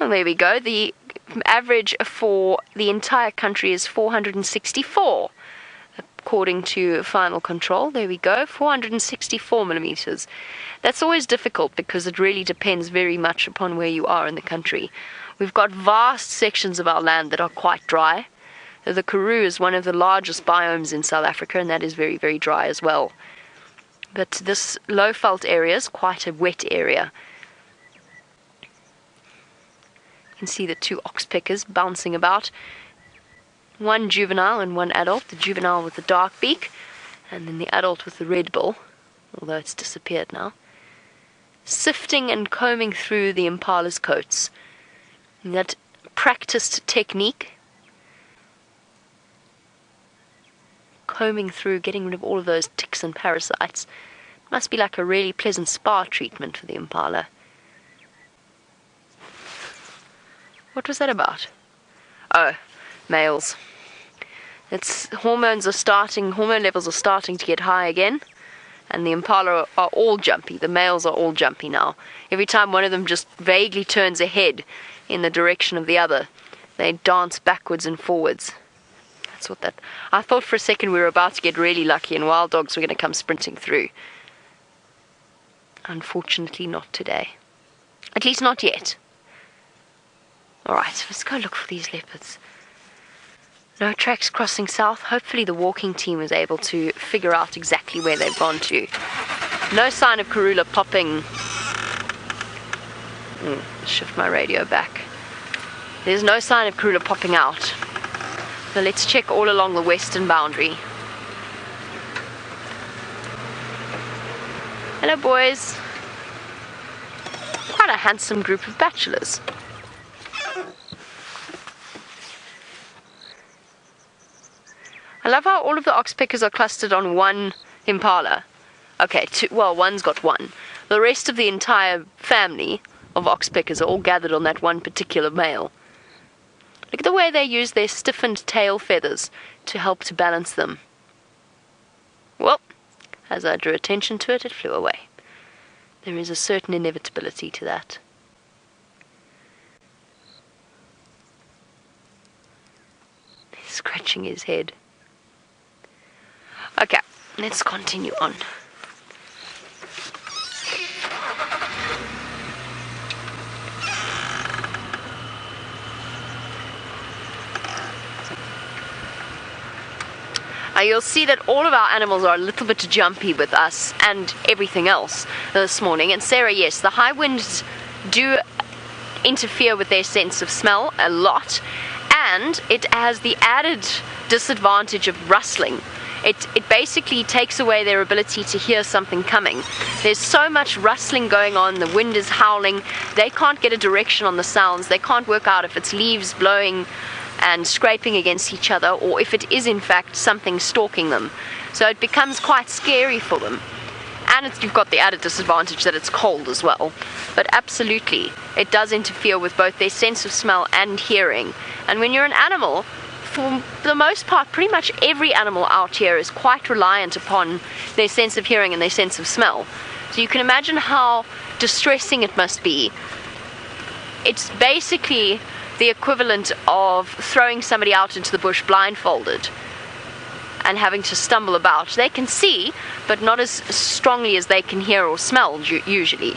Well, there we go. The average for the entire country is 464. According to final control, there we go, 464 millimeters. That's always difficult because it really depends very much upon where you are in the country. We've got vast sections of our land that are quite dry. The Karoo is one of the largest biomes in South Africa, and that is very, very dry as well. But this low veld area is quite a wet area. You can see the two oxpeckers bouncing about. One juvenile and one adult, the juvenile with the dark beak, and then the adult with the red bill, although it's disappeared now, sifting and combing through the Impala's coats. And that practiced technique, combing through, getting rid of all of those ticks and parasites, must be like a really pleasant spa treatment for the Impala. What was that about? Oh, males. Hormone levels are starting to get high again, and the Impala are all jumpy. The males are all jumpy now. Every time one of them just vaguely turns ahead in the direction of the other, they dance backwards and forwards. That's what that... I thought for a second we were about to get really lucky and wild dogs were going to come sprinting through. Unfortunately not today. At least not yet. Alright, let's go look for these leopards. No tracks crossing south. Hopefully the walking team is able to figure out exactly where they've gone to. No sign of Karoo popping. Shift my radio back. There's no sign of Karoo popping out. So let's check all along the western boundary. Hello boys. Quite a handsome group of bachelors. I love how all of the oxpeckers are clustered on one Impala. Okay, one's got one. The rest of the entire family of oxpeckers are all gathered on that one particular male. Look at the way they use their stiffened tail feathers to help to balance them. Well, as I drew attention to it, it flew away. There is a certain inevitability to that. He's scratching his head. Okay, let's continue on. You'll see that all of our animals are a little bit jumpy with us and everything else this morning. And Sarah, yes, the high winds do interfere with their sense of smell a lot, and it has the added disadvantage of rustling. It basically takes away their ability to hear something coming. There's so much rustling going on, the wind is howling, they can't get a direction on the sounds, they can't work out if it's leaves blowing and scraping against each other, or if it is in fact something stalking them. So it becomes quite scary for them. And you've got the added disadvantage that it's cold as well. But absolutely, it does interfere with both their sense of smell and hearing. And when you're an animal, for the most part, pretty much every animal out here is quite reliant upon their sense of hearing and their sense of smell. So you can imagine how distressing it must be. It's basically the equivalent of throwing somebody out into the bush blindfolded and having to stumble about. They can see, but not as strongly as they can hear or smell usually.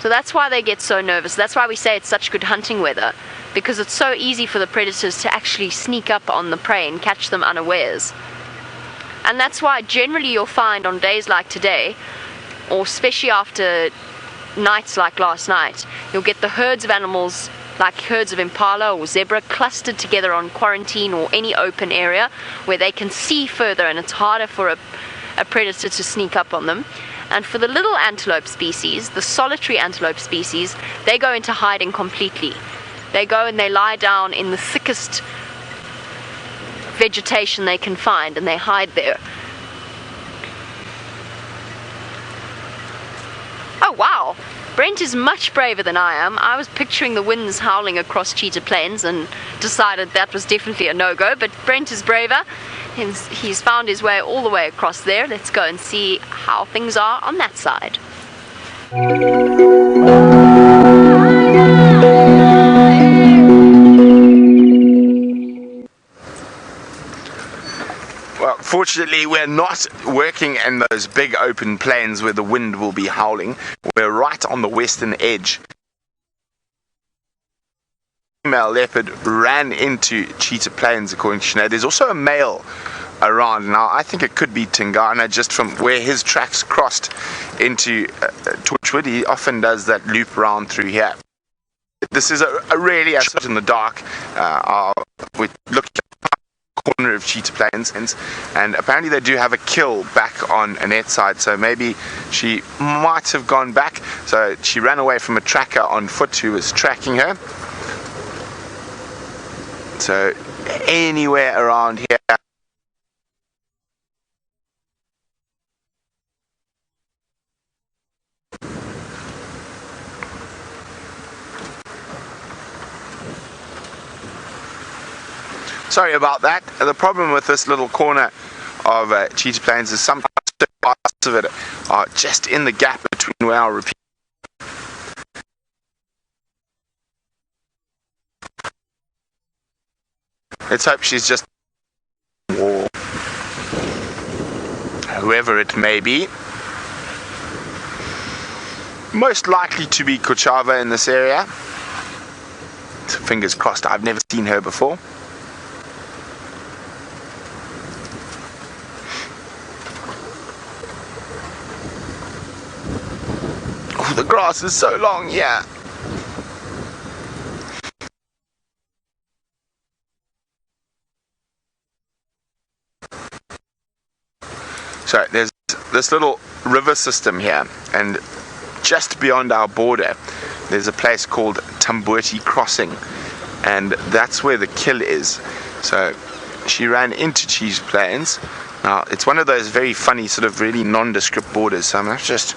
So that's why they get so nervous. That's why we say it's such good hunting weather, because it's so easy for the predators to actually sneak up on the prey and catch them unawares. And that's why generally you'll find on days like today, or especially after nights like last night, you'll get the herds of animals like herds of impala or zebra clustered together on quarantine or any open area where they can see further and it's harder for a predator to sneak up on them. And for the little antelope species, the solitary antelope species, they go into hiding completely. They go and they lie down in the thickest vegetation they can find and they hide there. Oh wow! Brent is much braver than I am. I was picturing the winds howling across Cheetah Plains and decided that was definitely a no-go, but Brent is braver. He's found his way all the way across there. Let's go and see how things are on that side. Unfortunately, we're not working in those big open plains where the wind will be howling. We're right on the western edge. Female leopard ran into Cheetah Plains, according to Sinead. There's also a male around. Now, I think it could be Tingana, just from where his tracks crossed into Torchwood. He often does that loop around through here. This is a really a shot in the dark. We're looking at the corner of Cheetah Plains, and apparently they do have a kill back on Annette's side, so maybe she might have gone back. So she ran away from a tracker on foot who was tracking her. So anywhere around here. Sorry about that. The problem with this little corner of Cheetah Plains is some parts of it are just in the gap between where I'll repeat. Let's hope she's just or whoever it may be. Most likely to be Kuchava in this area. So fingers crossed. I've never seen her before. Oh, the grass is so long, yeah. So there's this little river system here, and just beyond our border there's a place called Tambuti Crossing, and that's where the kill is. So she ran into Cheetah Plains. Now it's one of those very funny sort of really nondescript borders, so I'm going to just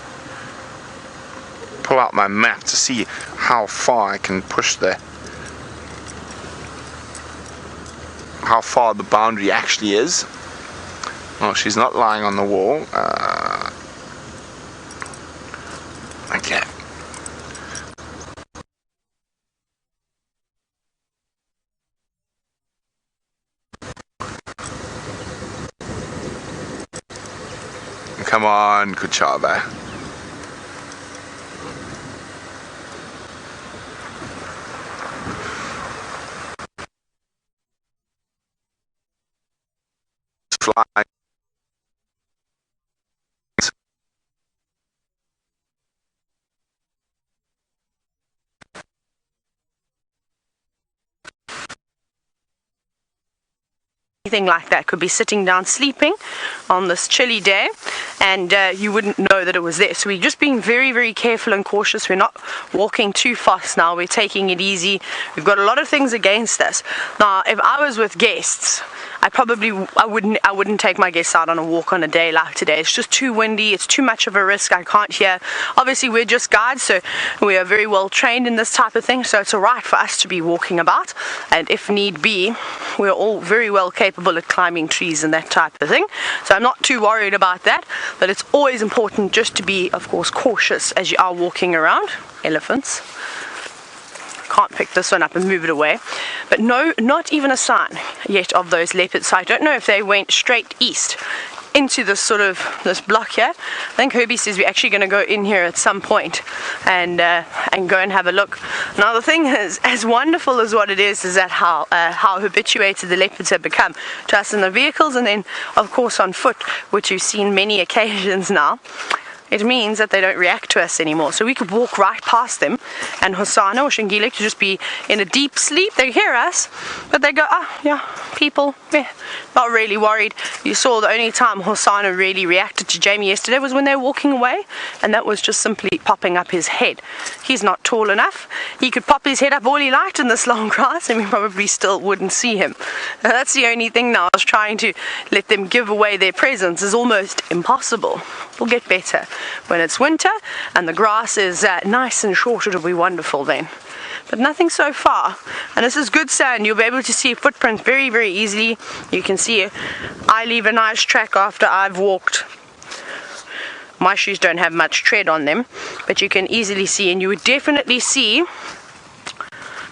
pull out my map to see how far I can push how far the boundary actually is. Oh, she's not lying on the wall. Okay. Come on, Kuchava. Fly. Anything like that could be sitting down sleeping on this chilly day, and you wouldn't know that it was there. So we're just being very, very careful and cautious. We're not walking too fast now. We're taking it easy. We've got a lot of things against us. Now, if I was with guests, I wouldn't take my guests out on a walk on a day like today. It's just too windy. It's too much of a risk. I can't hear. Obviously, we're just guides, so we are very well trained in this type of thing. So it's all right for us to be walking about, and if need be, we're all very well capable at climbing trees and that type of thing. So I'm not too worried about that. But it's always important just to be, of course, cautious as you are walking around. Elephants. Can't pick this one up and move it away, but no, not even a sign yet of those leopards. So I don't know if they went straight east into this sort of this block here. I think Herbie says we're actually going to go in here at some point and go and have a look. Now the thing is, as wonderful as what it is that how habituated the leopards have become to us in the vehicles, and then of course on foot, which you've seen many occasions now. It means that they don't react to us anymore. So we could walk right past them, and Hosana or Shingile could just be in a deep sleep. They hear us, but they go, oh, yeah, people, yeah, not really worried. You saw the only time Hosana really reacted to Jamie yesterday was when they were walking away, and that was just simply popping up his head. He's not tall enough. He could pop his head up all he liked in this long grass, and we probably still wouldn't see him. Now, that's the only thing now. I was trying to let them give away their presence is almost impossible. We'll get better. When it's winter and the grass is nice and short, it'll be wonderful then. But nothing so far. And this is good sand. You'll be able to see footprints very, very easily. You can see I leave a nice track after I've walked. My shoes don't have much tread on them, but you can easily see, and you would definitely see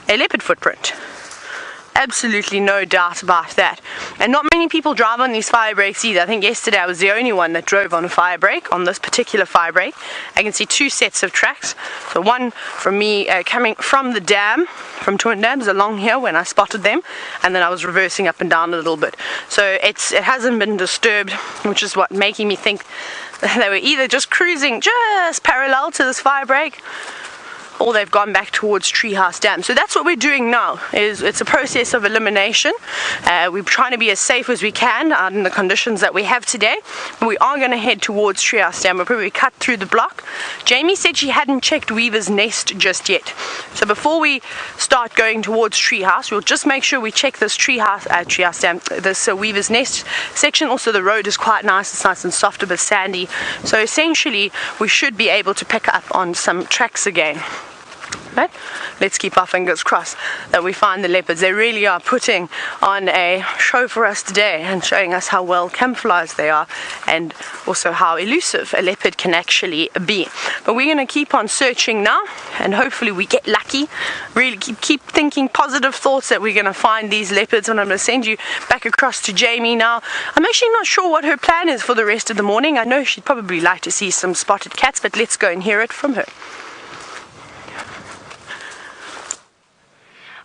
a leopard footprint. absolutely no doubt about that. And not many people drive on these fire breaks either. I think yesterday I was the only one that drove on a fire break, on this particular fire break. I can see two sets of tracks. So one from me coming from the dam, from Twin Dams along here when I spotted them, and then I was reversing up and down a little bit. So it hasn't been disturbed, which is what making me think they were either just cruising just parallel to this fire break, or they've gone back towards Treehouse Dam. So that's what we're doing now. It's a process of elimination. We're trying to be as safe as we can out in the conditions that we have today. But we are going to head towards Treehouse Dam. We'll probably cut through the block. Jamie said she hadn't checked Weaver's Nest just yet. So before we start going towards Treehouse, we'll just make sure we check this Treehouse Dam, this Weaver's Nest section. Also, the road is quite nice. It's nice and soft, a bit sandy. So essentially, we should be able to pick up on some tracks again. Right? Let's keep our fingers crossed that we find the leopards. They really are putting on a show for us today and showing us how well camouflaged they are, and also how elusive a leopard can actually be. But we're going to keep on searching now, and hopefully we get lucky. Really keep thinking positive thoughts that we're going to find these leopards. And I'm going to send you back across to Jamie now. I'm actually not sure what her plan is for the rest of the morning. I know she'd probably like to see some spotted cats, but let's go and hear it from her.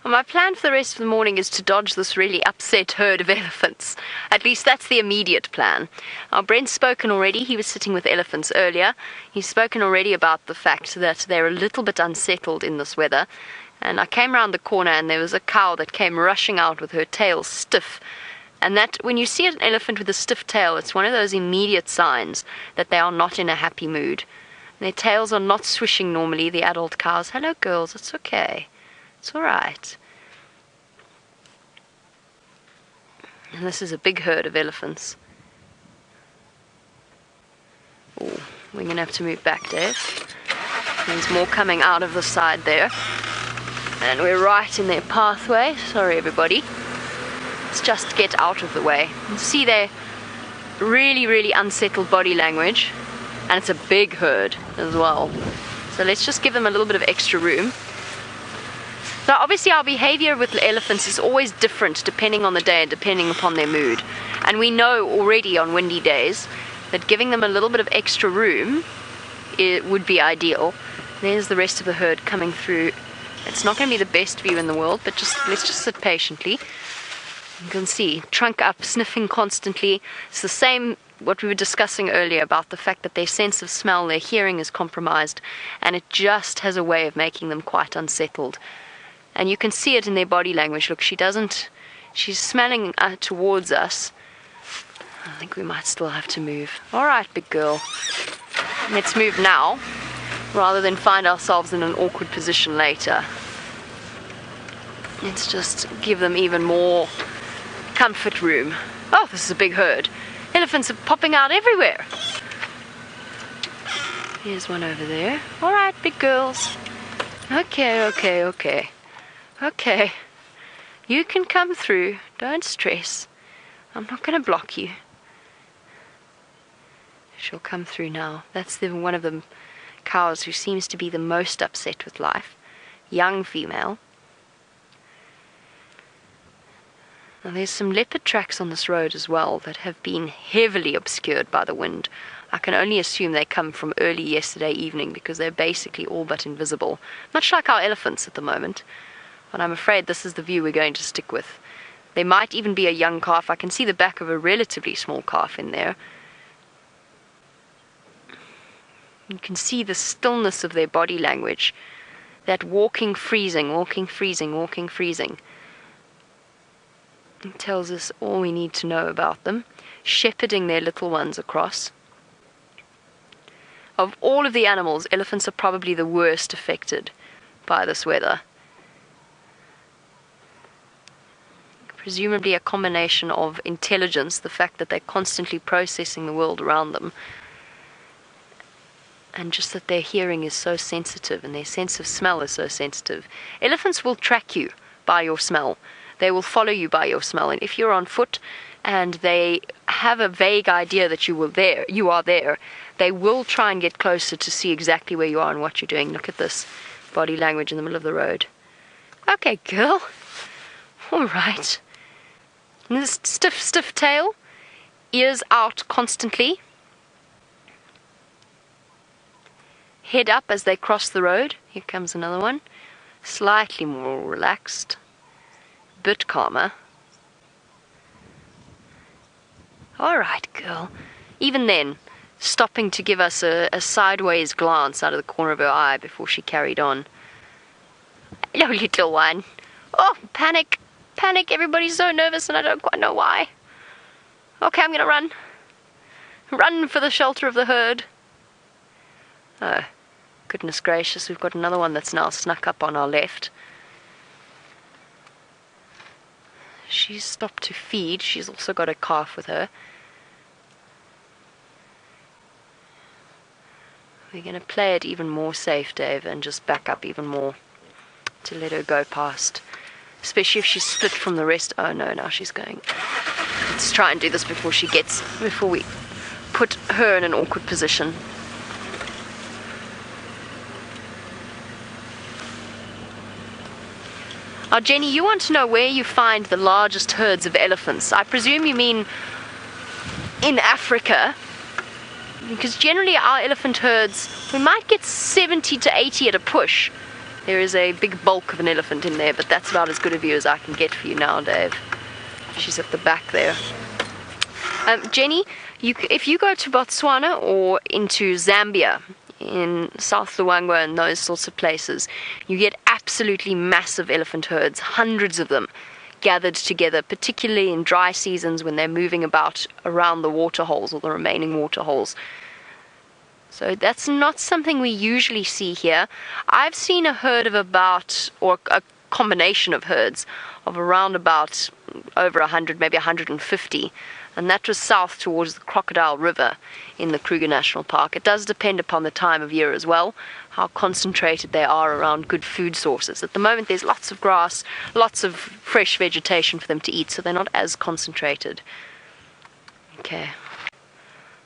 Well, my plan for the rest of the morning is to dodge this really upset herd of elephants. At least that's the immediate plan. Brent's spoken already. He was sitting with elephants earlier. He's spoken already about the fact that they're a little bit unsettled in this weather. And I came round the corner and there was a cow that came rushing out with her tail stiff. And that, when you see an elephant with a stiff tail, it's one of those immediate signs that they are not in a happy mood. Their tails are not swishing normally, the adult cows. Hello, girls, it's okay. It's all right. And this is a big herd of elephants. Oh, we're going to have to move back, Dave. There's more coming out of the side there. And we're right in their pathway. Sorry, everybody. Let's just get out of the way. You see their really, really unsettled body language. And it's a big herd as well. So let's just give them a little bit of extra room. So obviously our behavior with elephants is always different depending on the day and depending upon their mood. And we know already on windy days that giving them a little bit of extra room would be ideal. There's the rest of the herd coming through. It's not going to be the best view in the world, but let's just sit patiently. You can see, trunk up, sniffing constantly. It's the same what we were discussing earlier about the fact that their sense of smell, their hearing is compromised, and it just has a way of making them quite unsettled. And you can see it in their body language. Look, she's smelling towards us. I think we might still have to move. All right, big girl. Let's move now, rather than find ourselves in an awkward position later. Let's just give them even more comfort room. Oh, this is a big herd. Elephants are popping out everywhere. Here's one over there. All right, big girls. Okay. Okay, you can come through. Don't stress. I'm not going to block you. She'll come through now. That's one of the cows who seems to be the most upset with life. Young female. Now there's some leopard tracks on this road as well that have been heavily obscured by the wind. I can only assume they come from early yesterday evening because they're basically all but invisible. Much like our elephants at the moment. But I'm afraid this is the view we're going to stick with. There might even be a young calf. I can see the back of a relatively small calf in there. You can see the stillness of their body language. That walking, freezing. It tells us all we need to know about them. Shepherding their little ones across. Of all of the animals, elephants are probably the worst affected by this weather. Presumably a combination of intelligence, the fact that they're constantly processing the world around them, and just that their hearing is so sensitive and their sense of smell is so sensitive. Elephants will track you by your smell. They will follow you by your smell. And if you're on foot and they have a vague idea that you are there, they will try and get closer to see exactly where you are and what you're doing. Look at this body language in the middle of the road. Okay, girl. All right. And this stiff tail, ears out constantly. Head up as they cross the road. Here comes another one. Slightly more relaxed. Bit calmer. All right, girl. Even then, stopping to give us a sideways glance out of the corner of her eye before she carried on. Hello, little one. Oh, panic. Panic. Everybody's so nervous and I don't quite know why. Okay, I'm gonna run. Run for the shelter of the herd. Oh, goodness gracious, we've got another one that's now snuck up on our left. She's stopped to feed. She's also got a calf with her. We're going to play it even more safe, Dave, and just back up even more to let her go past. Especially if she's split from the rest. Oh no, now she's going. Let's try and do this before we put her in an awkward position. Now, Jenny, you want to know where you find the largest herds of elephants. I presume you mean in Africa. Because generally our elephant herds, we might get 70 to 80 at a push. There is a big bulk of an elephant in there, but that's about as good a view as I can get for you now, Dave. She's at the back there. Jenny, if you go to Botswana or into Zambia, in South Luangwa and those sorts of places, you get absolutely massive elephant herds, hundreds of them, gathered together, particularly in dry seasons when they're moving about around the waterholes or the remaining waterholes. So that's not something we usually see here. I've seen a herd of about, or a combination of herds, of around about over 100, maybe 150, and that was south towards the Crocodile River in the Kruger National Park. It does depend upon the time of year as well, how concentrated they are around good food sources. At the moment there's lots of grass, lots of fresh vegetation for them to eat, so they're not as concentrated. Okay.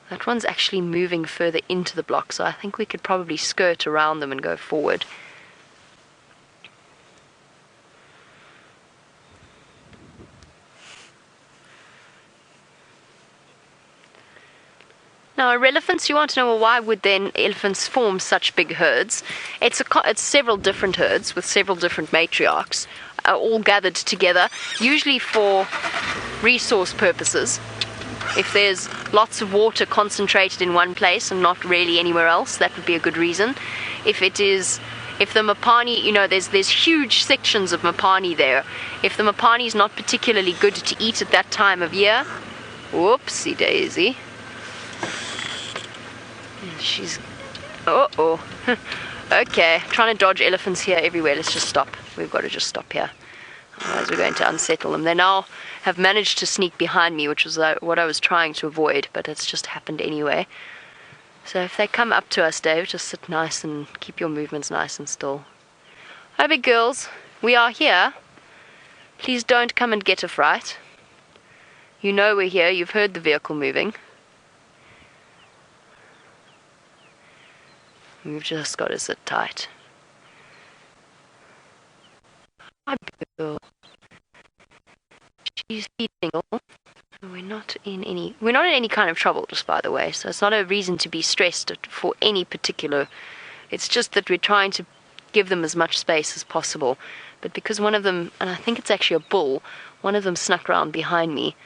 That one's actually moving further into the block, so I think we could probably skirt around them and go forward. Now, elephants, you want to know, well, why would then elephants form such big herds? It's several different herds with several different matriarchs, all gathered together, usually for resource purposes. If there's lots of water concentrated in one place and not really anywhere else, that would be a good reason. If the Mopani, there's huge sections of Mopani there. If the Mopani is not particularly good to eat at that time of year, whoopsie daisy. She's, okay, trying to dodge elephants here everywhere. Let's just stop. We've got to just stop here. Otherwise we're going to unsettle them. They now have managed to sneak behind me, which was what I was trying to avoid, but it's just happened anyway. So if they come up to us, Dave, just sit nice and keep your movements nice and still. Hi, big girls. We are here. Please don't come and get a fright. You know we're here. You've heard the vehicle moving. We've just got to sit tight. Hi, girl. She's eating. We're not in any kind of trouble, just by the way. So it's not a reason to be stressed for any particular. It's just that we're trying to give them as much space as possible. But because one of them, and I think it's actually a bull, one of them snuck around behind me,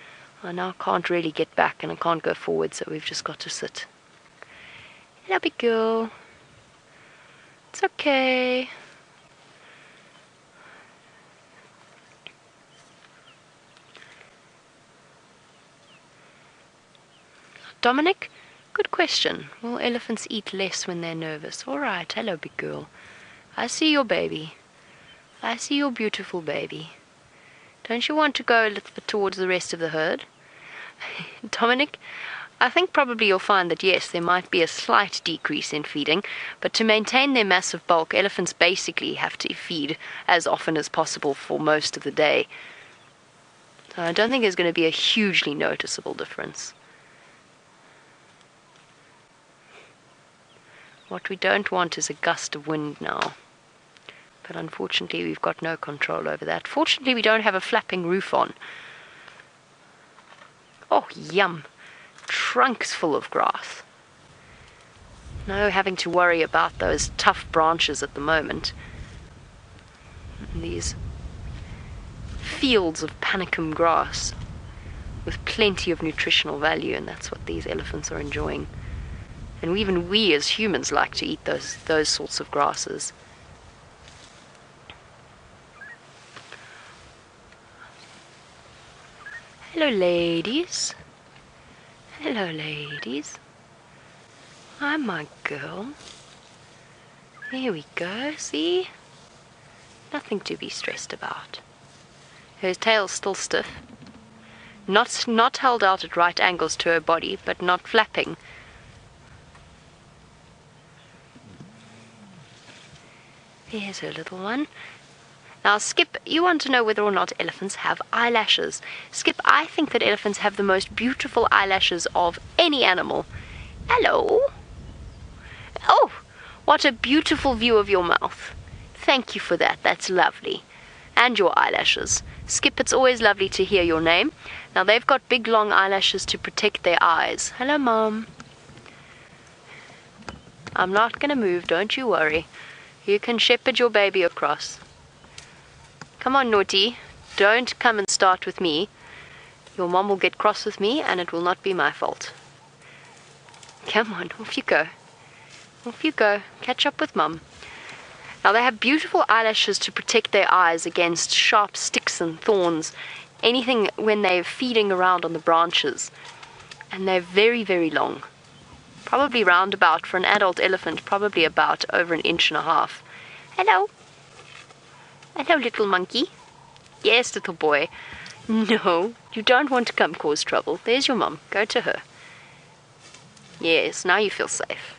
I now can't really get back and I can't go forward, so we've just got to sit. Hello, big girl. It's okay. Dominic, good question. Will elephants eat less when they're nervous? All right, hello, big girl. I see your baby. I see your beautiful baby. Don't you want to go a little bit towards the rest of the herd? Dominic, I think probably you'll find that yes, there might be a slight decrease in feeding, but to maintain their massive bulk, elephants basically have to feed as often as possible for most of the day. So I don't think there's going to be a hugely noticeable difference. What we don't want is a gust of wind now. But unfortunately, we've got no control over that. Fortunately, we don't have a flapping roof on. Oh, yum. Trunks full of grass. No having to worry about those tough branches at the moment. And these fields of panicum grass with plenty of nutritional value, and that's what these elephants are enjoying. And even we as humans like to eat those sorts of grasses. Hello, ladies. Hello, ladies. Hi, my girl. There we go, see? Nothing to be stressed about. Her tail's still stiff. Not held out at right angles to her body, but not flapping. Here's her little one. Now, Skip, you want to know whether or not elephants have eyelashes. Skip, I think that elephants have the most beautiful eyelashes of any animal. Hello. Oh, what a beautiful view of your mouth. Thank you for that. That's lovely. And your eyelashes. Skip, it's always lovely to hear your name. Now, they've got big, long eyelashes to protect their eyes. Hello, Mom. I'm not going to move, don't you worry. You can shepherd your baby across. Come on, naughty. Don't come and start with me. Your mom will get cross with me, and it will not be my fault. Come on, off you go. Off you go. Catch up with Mum. Now, they have beautiful eyelashes to protect their eyes against sharp sticks and thorns, anything when they're feeding around on the branches. And they're very, very long. Probably round about, for an adult elephant, probably about over 1.5 inches. Hello. Hello, little monkey. Yes, little boy. No, you don't want to come cause trouble. There's your mum. Go to her. Yes, now you feel safe.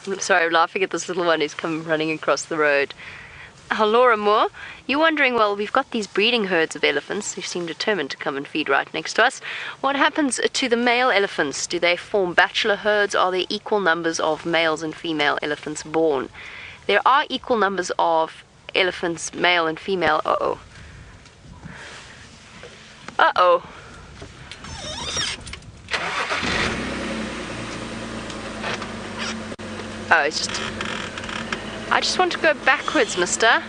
I'm sorry, I'm laughing at this little one who's come running across the road. Oh, Laura Moore, you're wondering, well, we've got these breeding herds of elephants who seem determined to come and feed right next to us. What happens to the male elephants? Do they form bachelor herds? Are there equal numbers of males and female elephants born? There are equal numbers of elephants, male and female. Uh-oh. Uh-oh. Oh, it's just... I just want to go backwards, mister.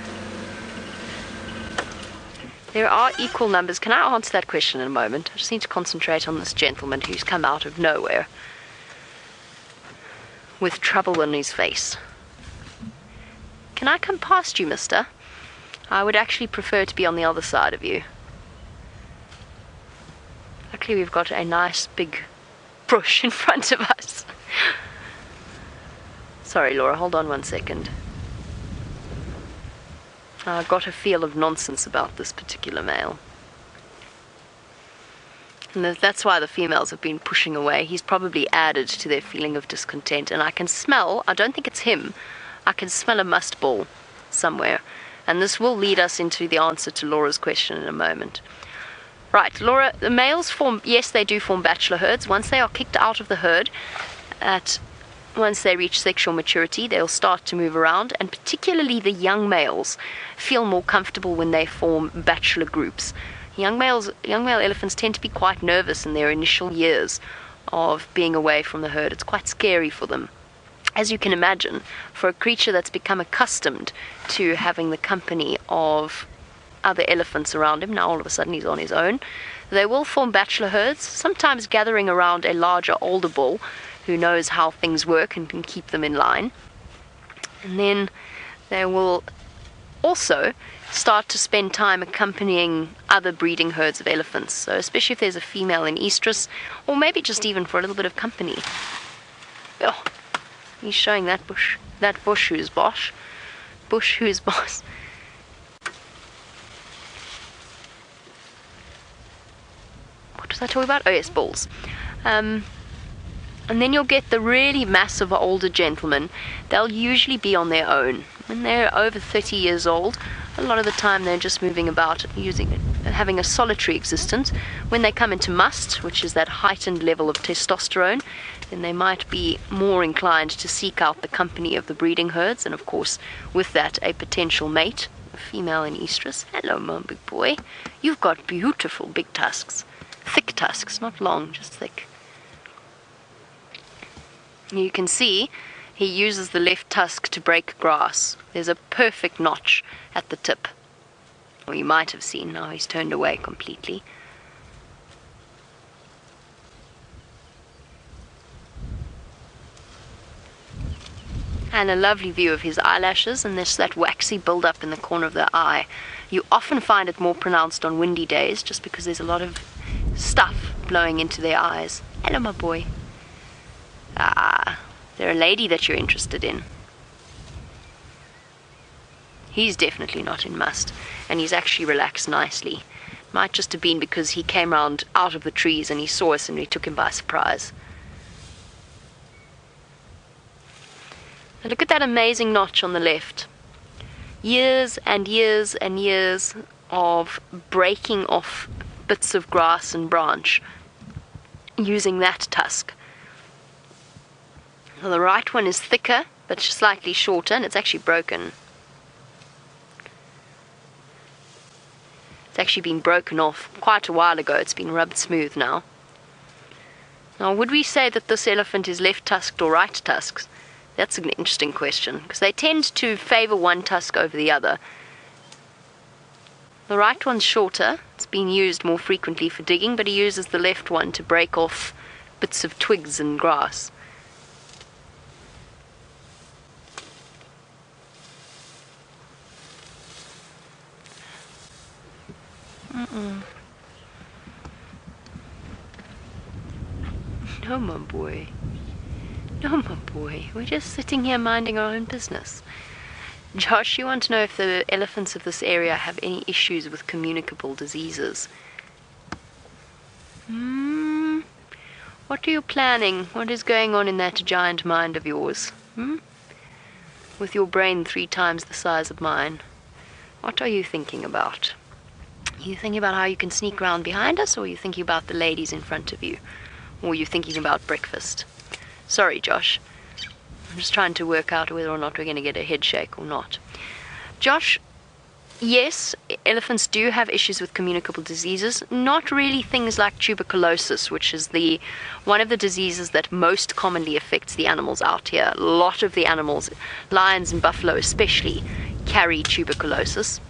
There are equal numbers. Can I answer that question in a moment? I just need to concentrate on this gentleman who's come out of nowhere with trouble on his face. Can I come past you, mister? I would actually prefer to be on the other side of you. Luckily, we've got a nice big bush in front of us. Sorry, Laura, hold on 1 second. I've got a feel of nonsense about this particular male. And that's why the females have been pushing away. He's probably added to their feeling of discontent. And I can smell, I don't think it's him, I can smell a must ball somewhere. And this will lead us into the answer to Laura's question in a moment. Right, Laura, the males form, yes, they do form bachelor herds. Once they are kicked out of the herd, once they reach sexual maturity, they'll start to move around, and particularly the young males feel more comfortable when they form bachelor groups. Young male elephants tend to be quite nervous in their initial years of being away from the herd. It's quite scary for them. As you can imagine, for a creature that's become accustomed to having the company of other elephants around him, now all of a sudden he's on his own, they will form bachelor herds, sometimes gathering around a larger, older bull who knows how things work and can keep them in line. And then they will also start to spend time accompanying other breeding herds of elephants. So especially if there's a female in estrus, or maybe just even for a little bit of company. Oh, he's showing that bush who's boss. Bush who's boss. What was I talking about? Oh yes, bulls. And then you'll get the really massive older gentlemen. They'll usually be on their own. When they're over 30 years old, a lot of the time they're just moving about, having a solitary existence. When they come into must, which is that heightened level of testosterone, then they might be more inclined to seek out the company of the breeding herds, and of course, with that, a potential mate, a female in estrus. Hello, my big boy. You've got beautiful big tusks. Thick tusks, not long, just thick. You can see he uses the left tusk to break grass. There's a perfect notch at the tip. Or you might have seen, now he's turned away completely. And a lovely view of his eyelashes, and there's that waxy build-up in the corner of the eye. You often find it more pronounced on windy days, just because there's a lot of stuff blowing into their eyes. Hello, my boy. Ah, they're a lady that you're interested in. He's definitely not in must, and he's actually relaxed nicely. Might just have been because he came round out of the trees and he saw us and we took him by surprise. Now look at that amazing notch on the left. Years and years and years of breaking off bits of grass and branch using that tusk. Now the right one is thicker but slightly shorter, and it's actually broken. It's actually been broken off quite a while ago. It's been rubbed smooth now. Now, would we say that this elephant is left-tusked or right-tusked? That's an interesting question, because they tend to favor one tusk over the other. The right one's shorter. It's been used more frequently for digging, but he uses the left one to break off bits of twigs and grass. No, my boy. No, my boy. We're just sitting here minding our own business. Josh, you want to know if the elephants of this area have any issues with communicable diseases? What are you planning? What is going on in that giant mind of yours? With your brain 3 times the size of mine. What are you thinking about? Are you thinking about how you can sneak around behind us, or are you thinking about the ladies in front of you? Or are you thinking about breakfast? Sorry, Josh. I'm just trying to work out whether or not we're going to get a head shake or not. Josh, yes, elephants do have issues with communicable diseases. Not really things like tuberculosis, which is one of the diseases that most commonly affects the animals out here. A lot of the animals, lions and buffalo especially, carry tuberculosis.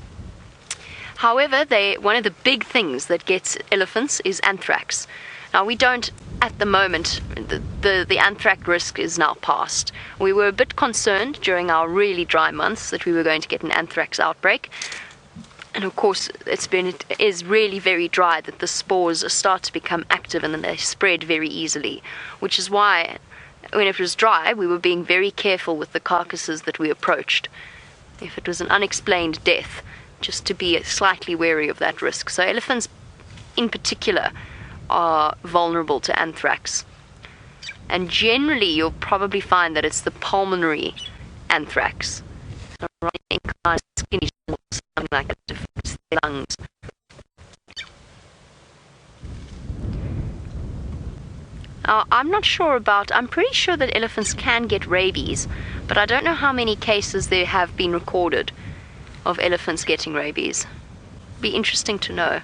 However, one of the big things that gets elephants is anthrax. Now, we don't, at the moment, the anthrax risk is now past. We were a bit concerned during our really dry months that we were going to get an anthrax outbreak. And of course, it is really very dry that the spores start to become active and then they spread very easily, which is why, when it was dry, we were being very careful with the carcasses that we approached. If it was an unexplained death, just to be slightly wary of that risk. So elephants, in particular, are vulnerable to anthrax. And generally, you'll probably find that it's the pulmonary anthrax. Skinny, something like that, affects the lungs. I'm pretty sure that elephants can get rabies, but I don't know how many cases there have been recorded of elephants getting rabies. Be interesting to know.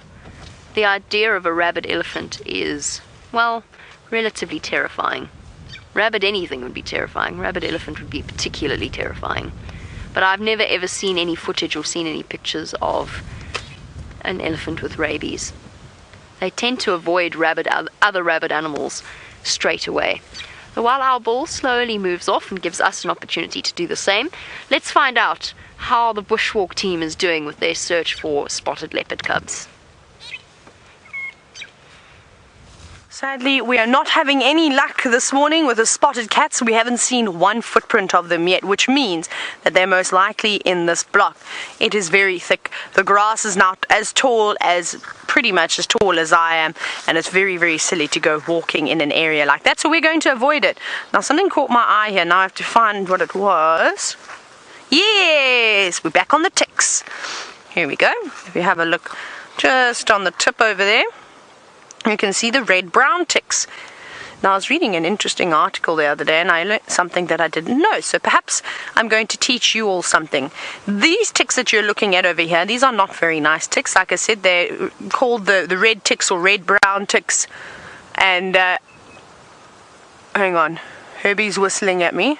The idea of a rabid elephant is, well, relatively terrifying. Rabid anything would be terrifying. Rabid elephant would be particularly terrifying. But I've never ever seen any footage or seen any pictures of an elephant with rabies. They tend to avoid other rabid animals straight away. The wild owl bull slowly moves off and gives us an opportunity to do the same. Let's find out how the bushwalk team is doing with their search for spotted leopard cubs. Sadly, we are not having any luck this morning with the spotted cats. We haven't seen one footprint of them yet, which means that they're most likely in this block. It is very thick. The grass is not as tall as, pretty much as tall as I am, and it's very, very silly to go walking in an area like that, so we're going to avoid it. Now, something caught my eye here. Now I have to find what it was. Yes, we're back on the ticks. Here we go. If you have a look just on the tip over there, you can see the red-brown ticks. Now, I was reading an interesting article the other day and I learned something that I didn't know, so perhaps I'm going to teach you all something. These ticks that you're looking at over here, these are not very nice ticks. Like I said, they're called the red ticks or red-brown ticks. And, hang on, Herbie's whistling at me.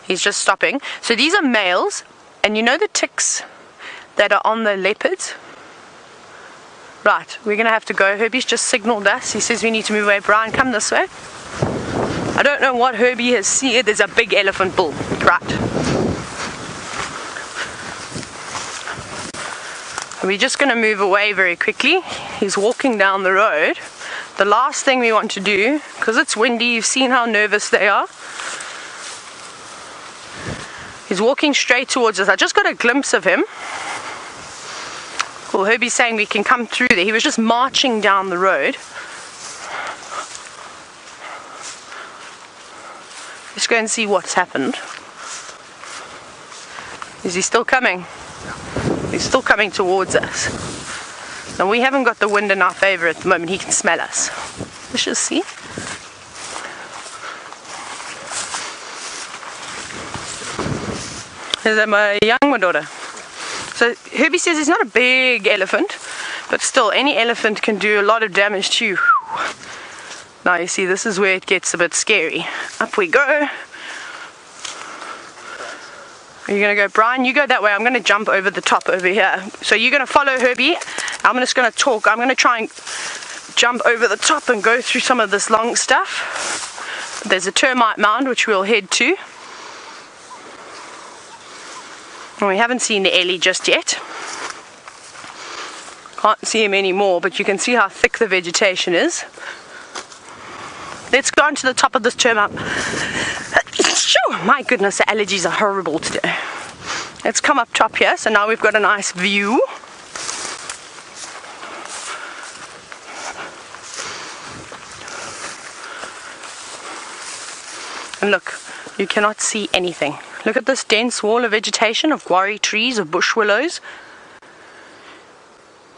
He's just stopping. So these are males, and you know the ticks that are on the leopards? Right, we're going to have to go. Herbie's just signaled us. He says we need to move away. Brian, come this way. I don't know what Herbie has seen. There's a big elephant bull. Right. We're just going to move away very quickly. He's walking down the road. The last thing we want to do, because it's windy, you've seen how nervous they are. He's walking straight towards us. I just got a glimpse of him. Well, Herbie's saying we can come through there. He was just marching down the road. Let's go and see what's happened. Is he still coming? He's still coming towards us. And we haven't got the wind in our favor at the moment. He can smell us. Let's just see. There's my young daughter. So Herbie says he's not a big elephant, but still, any elephant can do a lot of damage to you. Now you see, this is where it gets a bit scary. Up we go. Are you going to go, Brian? You go that way. I'm going to jump over the top over here. So you're going to follow Herbie. I'm just going to talk. I'm going to try and jump over the top and go through some of this long stuff. There's a termite mound which we'll head to. And we haven't seen the Ellie just yet. Can't see him anymore, but you can see how thick the vegetation is. Let's go on to the top of this termite. My goodness, the allergies are horrible today. Let's come up top here. So now we've got a nice view. And look, you cannot see anything. Look at this dense wall of vegetation, of guarri trees, of bush willows.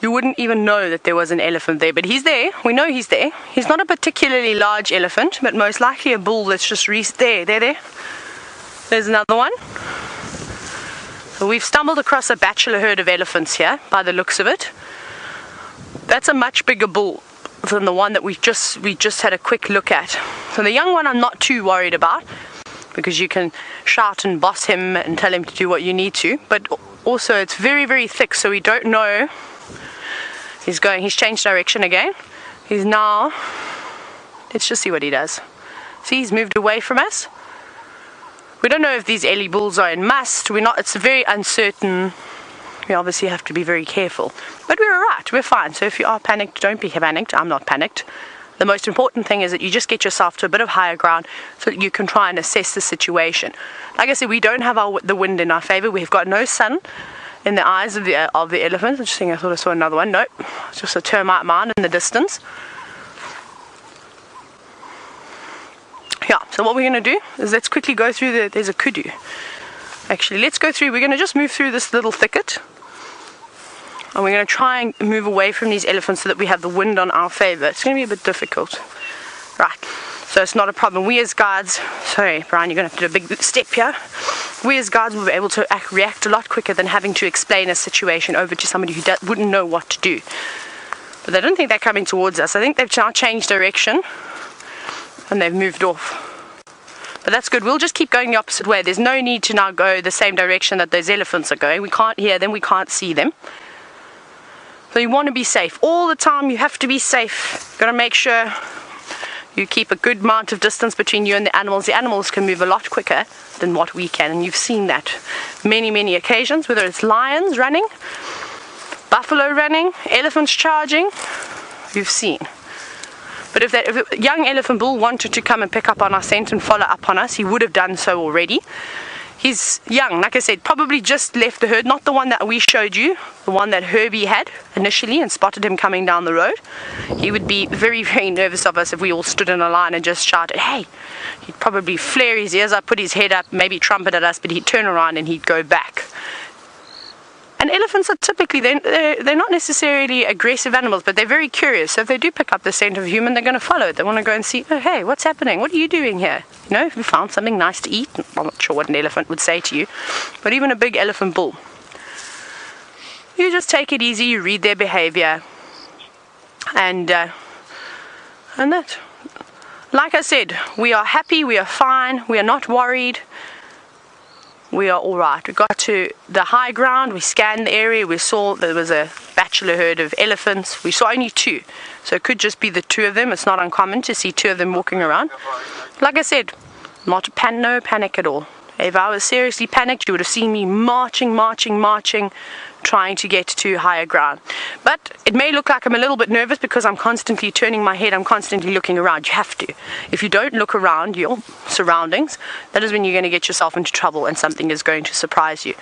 You wouldn't even know that there was an elephant there, but he's there. We know he's there. He's not a particularly large elephant, but most likely a bull that's just there. There's another one. So we've stumbled across a bachelor herd of elephants here, by the looks of it. That's a much bigger bull than the one that we just had a quick look at. So the young one I'm not too worried about, because you can shout and boss him and tell him to do what you need to, but also it's very, very thick, so we don't know. He's changed direction again. He's now, let's just see what he does. See, he's moved away from us. We don't know if these Ellie bulls are in must. It's very uncertain. We obviously have to be very careful, but we're alright, we're fine. So if you are panicked, don't be panicked. I'm not panicked. The most important thing is that you just get yourself to a bit of higher ground so that you can try and assess the situation. Like I said, we don't have the wind in our favor. We've got no sun in the eyes of the elephants. I'm just thinking, I thought I saw another one. Nope, it's just a termite mound in the distance. Yeah, so what we're going to do is let's quickly go through there's a kudu. Actually, let's go through. We're going to just move through this little thicket. And we're going to try and move away from these elephants so that we have the wind on our favor. It's going to be a bit difficult. Right, so it's not a problem. We as guides, sorry Brian, you're going to have to do a big step here. We as guides will be able to react a lot quicker than having to explain a situation over to somebody who wouldn't know what to do. But I don't think they're coming towards us. I think they've now changed direction and they've moved off. But that's good. We'll just keep going the opposite way. There's no need to now go the same direction that those elephants are going. We can't hear them, we can't see them. So you want to be safe. All the time you have to be safe. You've got to make sure you keep a good amount of distance between you and the animals. The animals can move a lot quicker than what we can, and you've seen that many, many occasions, whether it's lions running, buffalo running, elephants charging, you've seen. But if a young elephant bull wanted to come and pick up on our scent and follow up on us, he would have done so already. He's young, like I said, probably just left the herd, not the one that we showed you, the one that Herbie had initially and spotted him coming down the road. He would be very, very nervous of us if we all stood in a line and just shouted, hey. He'd probably flare his ears up, put his head up, maybe trumpet at us, but he'd turn around and he'd go back. And elephants are typically, they're not necessarily aggressive animals, but they're very curious. So if they do pick up the scent of a human, they're going to follow it. They want to go and see, oh, hey, what's happening? What are you doing here? You know, if you found something nice to eat. I'm not sure what an elephant would say to you, but even a big elephant bull. You just take it easy, you read their behavior, and that. Like I said, we are happy, we are fine, we are not worried. We are all right. We got to the high ground, we scanned the area, we saw there was a bachelor herd of elephants. We saw only 2, so it could just be the 2 of them. It's not uncommon to see 2 of them walking around. Like I said, no panic at all. If I was seriously panicked, you would have seen me marching, trying to get to higher ground. But it may look like I'm a little bit nervous because I'm constantly turning my head, I'm constantly looking around. You have to. If you don't look around your surroundings, that is when you're going to get yourself into trouble and something is going to surprise you.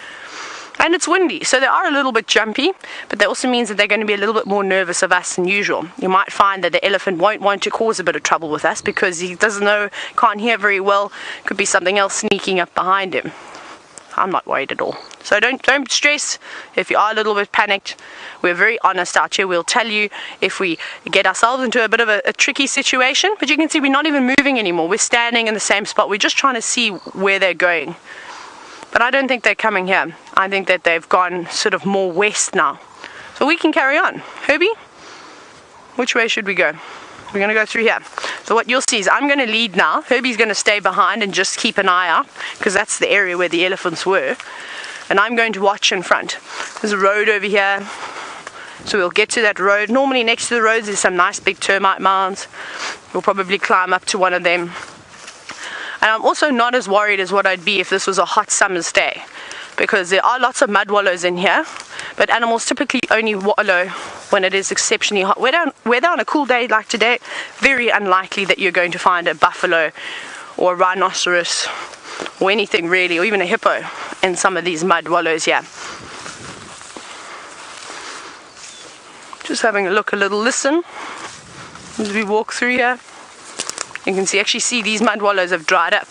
And it's windy, so they are a little bit jumpy, but that also means that they're going to be a little bit more nervous of us than usual. You might find that the elephant won't want to cause a bit of trouble with us because he doesn't know, can't hear very well. Could be something else sneaking up behind him. I'm not worried at all. So don't stress if you are a little bit panicked. We're very honest out here. We'll tell you if we get ourselves into a bit of a tricky situation. But you can see we're not even moving anymore. We're standing in the same spot. We're just trying to see where they're going. But I don't think they're coming here. I think that they've gone sort of more west now. So we can carry on. Herbie, which way should we go? We're going to go through here. So what you'll see is I'm going to lead now. Herbie's going to stay behind and just keep an eye out because that's the area where the elephants were. And I'm going to watch in front. There's a road over here. So we'll get to that road. Normally next to the roads there's some nice big termite mounds. We'll probably climb up to one of them. And I'm also not as worried as what I'd be if this was a hot summer's day, because there are lots of mud wallows in here, but animals typically only wallow when it is exceptionally hot. Weather on a cool day like today, very unlikely that you're going to find a buffalo or a rhinoceros or anything really, or even a hippo in some of these mud wallows here. Just having a look, a little listen as we walk through here. You can actually see these mud wallows have dried up.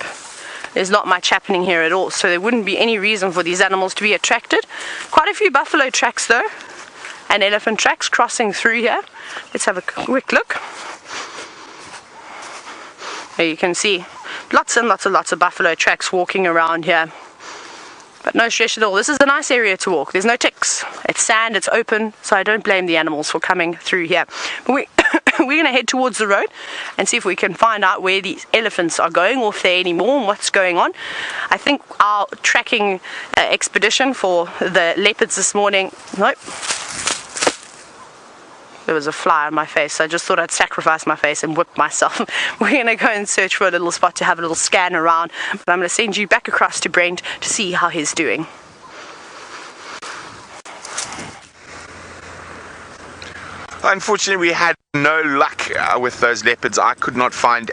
There's not much happening here at all, so there wouldn't be any reason for these animals to be attracted. Quite a few buffalo tracks though, and elephant tracks crossing through here. Let's have a quick look. There you can see lots and lots of buffalo tracks walking around here. But no stress at all. This is a nice area to walk. There's no ticks. It's sand, it's open, so I don't blame the animals for coming through here. But we're going to head towards the road and see if we can find out where these elephants are going, or if there anymore, and what's going on. I think our tracking expedition for the leopards this morning, nope, there was a fly on my face, so I just thought I'd sacrifice my face and whip myself. We're going to go and search for a little spot to have a little scan around, but I'm going to send you back across to Brent to see how he's doing. Unfortunately, we had no luck with those leopards. I could not find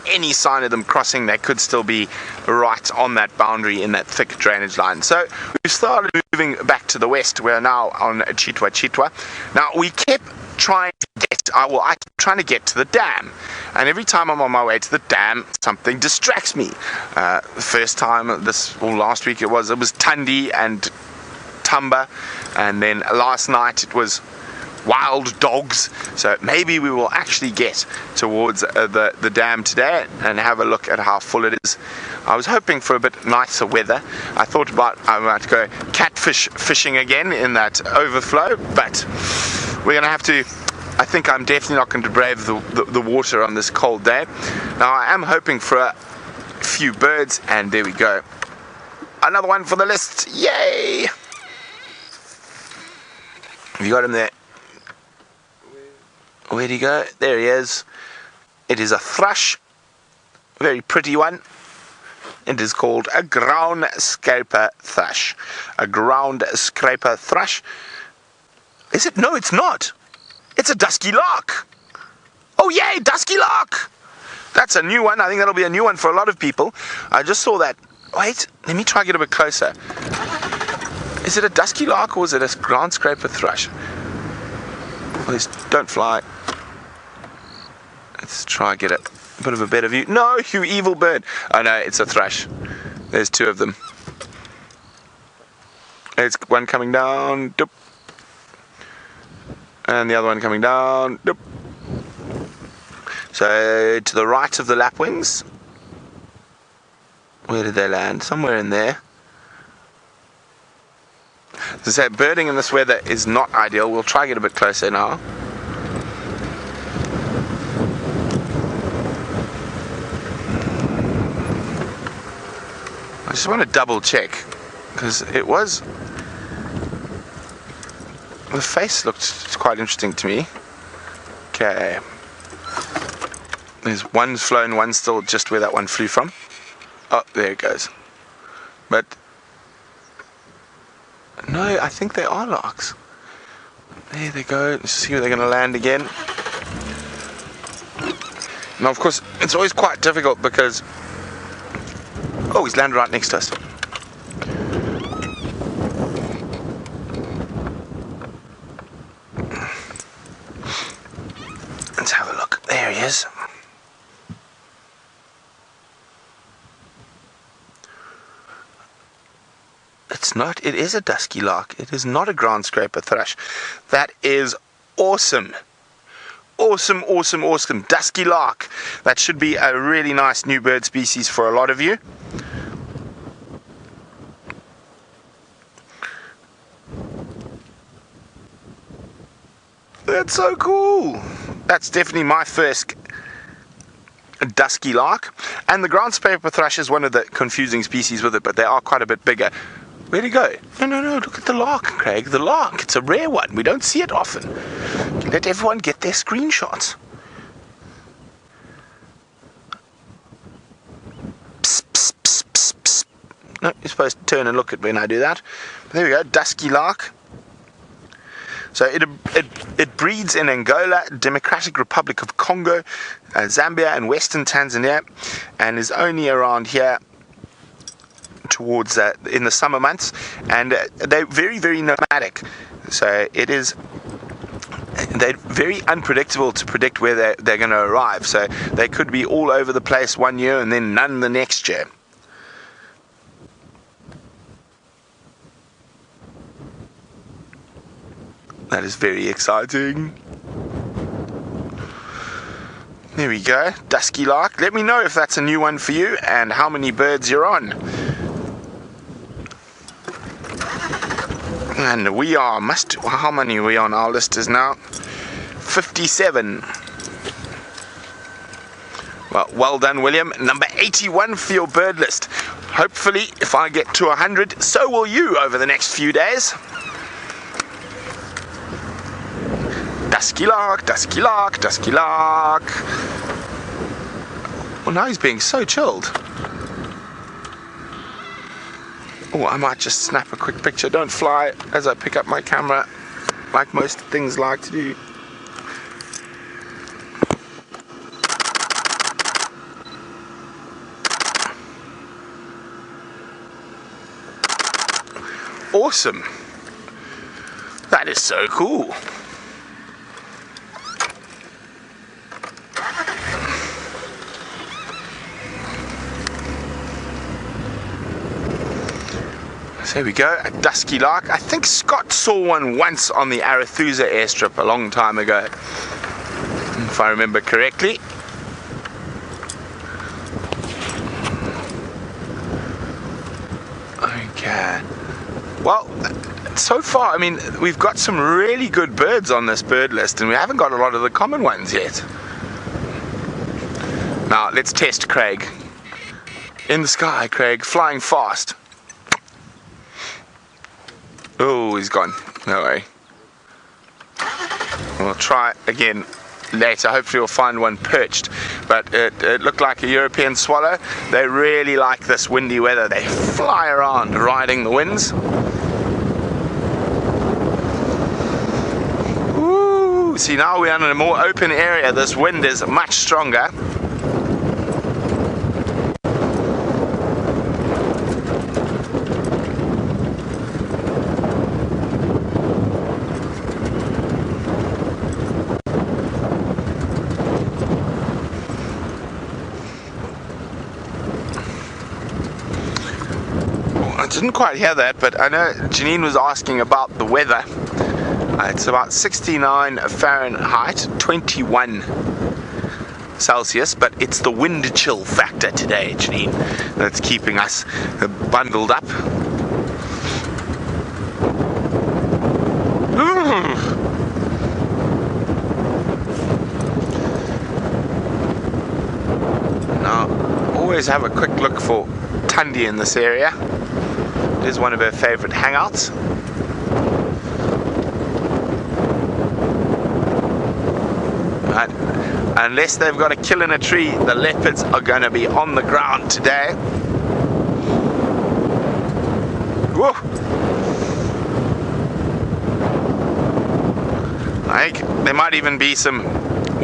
any sign of them crossing. They could still be right on that boundary in that thick drainage line. So we started moving back to the west. We're now on Chitwa. Now we kept trying to get, I kept trying to get to the dam, and every time I'm on my way to the dam, something distracts me. The first time, last week it was Tundi and Tumba, and then last night it was wild dogs. So maybe we will actually get towards the dam today and have a look at how full it is. I was hoping for a bit nicer weather. I thought I might go catfish fishing again in that overflow, but we're gonna have to. I think I'm definitely not going to brave the water on this cold day. Now I am hoping for a few birds, and there we go, another one for the list. Yay! Have you got him there? Where'd he go? There he is. It is a thrush, a very pretty one. It is called a ground scraper thrush. A ground scraper thrush. Is it? No, it's not. It's a dusky lark. Oh yay, dusky lark! That's a new one. I think that'll be a new one for a lot of people. I just saw that. Wait, let me try to get a bit closer. Is it a dusky lark or is it a ground scraper thrush? Please don't fly. Let's try and get a bit of a better view. No, you evil bird. Oh no, it's a thrush. There's two of them. There's one coming down. Doop. And the other one coming down. Doop. So to the right of the lapwings. Where did they land? Somewhere in there. As I say, birding in this weather is not ideal. We'll try and get a bit closer now. I just want to double check because it was, the face looked quite interesting to me. Okay, there's one flown, one still just where that one flew from. Oh, there it goes. But no, I think they are larks. There they go. Let's see where they're going to land again. Now, of course, it's always quite difficult because, oh, he's landed right next to us. Let's have a look. There he is. It's not, it is a dusky lark. It is not a ground scraper thrush. That is awesome. Awesome, awesome, awesome. Dusky lark. That should be a really nice new bird species for a lot of you. That's so cool. That's definitely my first dusky lark. And the ground scraper thrush is one of the confusing species with it, but they are quite a bit bigger. Where'd he go? No, look at the lark, Craig. The lark. It's a rare one. We don't see it often. Let everyone get their screenshots. Psst, psst, psst, psst, psst. No, you're supposed to turn and look at when I do that. But there we go, dusky lark. So it breeds in Angola, Democratic Republic of Congo, Zambia and Western Tanzania, and is only around here towards in the summer months, and they're very, very nomadic. So they're very unpredictable to predict where they're going to arrive. So they could be all over the place one year and then none the next year. That is very exciting. There we go, dusky lark. Let me know if that's a new one for you and how many birds you're on. And we are, how many are we on our list is now? 57. Well done, William. Number 81 for your bird list. Hopefully, if I get to 100, so will you over the next few days. Dusky lark, dusky lark, dusky lark. Well, now he's being so chilled. Oh, I might just snap a quick picture. Don't fly as I pick up my camera, like most things like to do. Awesome. That is so cool. So there we go, a dusky lark. I think Scott saw one once on the Arathusa airstrip a long time ago, if I remember correctly. Okay. Well, so far, I mean, we've got some really good birds on this bird list, and we haven't got a lot of the common ones yet. Now, let's test Craig. In the sky, Craig, flying fast. Oh, he's gone. No way. We'll try again later. Hopefully we'll find one perched. But it looked like a European swallow. They really like this windy weather. They fly around riding the winds. Woo! Ooh, see, now we're in a more open area. This wind is much stronger. I didn't quite hear that, but I know Janine was asking about the weather. It's about 69 Fahrenheit, 21 Celsius, but it's the wind chill factor today, Janine, that's keeping us bundled up. Now, always have a quick look for Tundi in this area. It is one of her favorite hangouts. Right. Unless they've got a kill in a tree, the leopards are going to be on the ground today. Whoa. I think there might even be some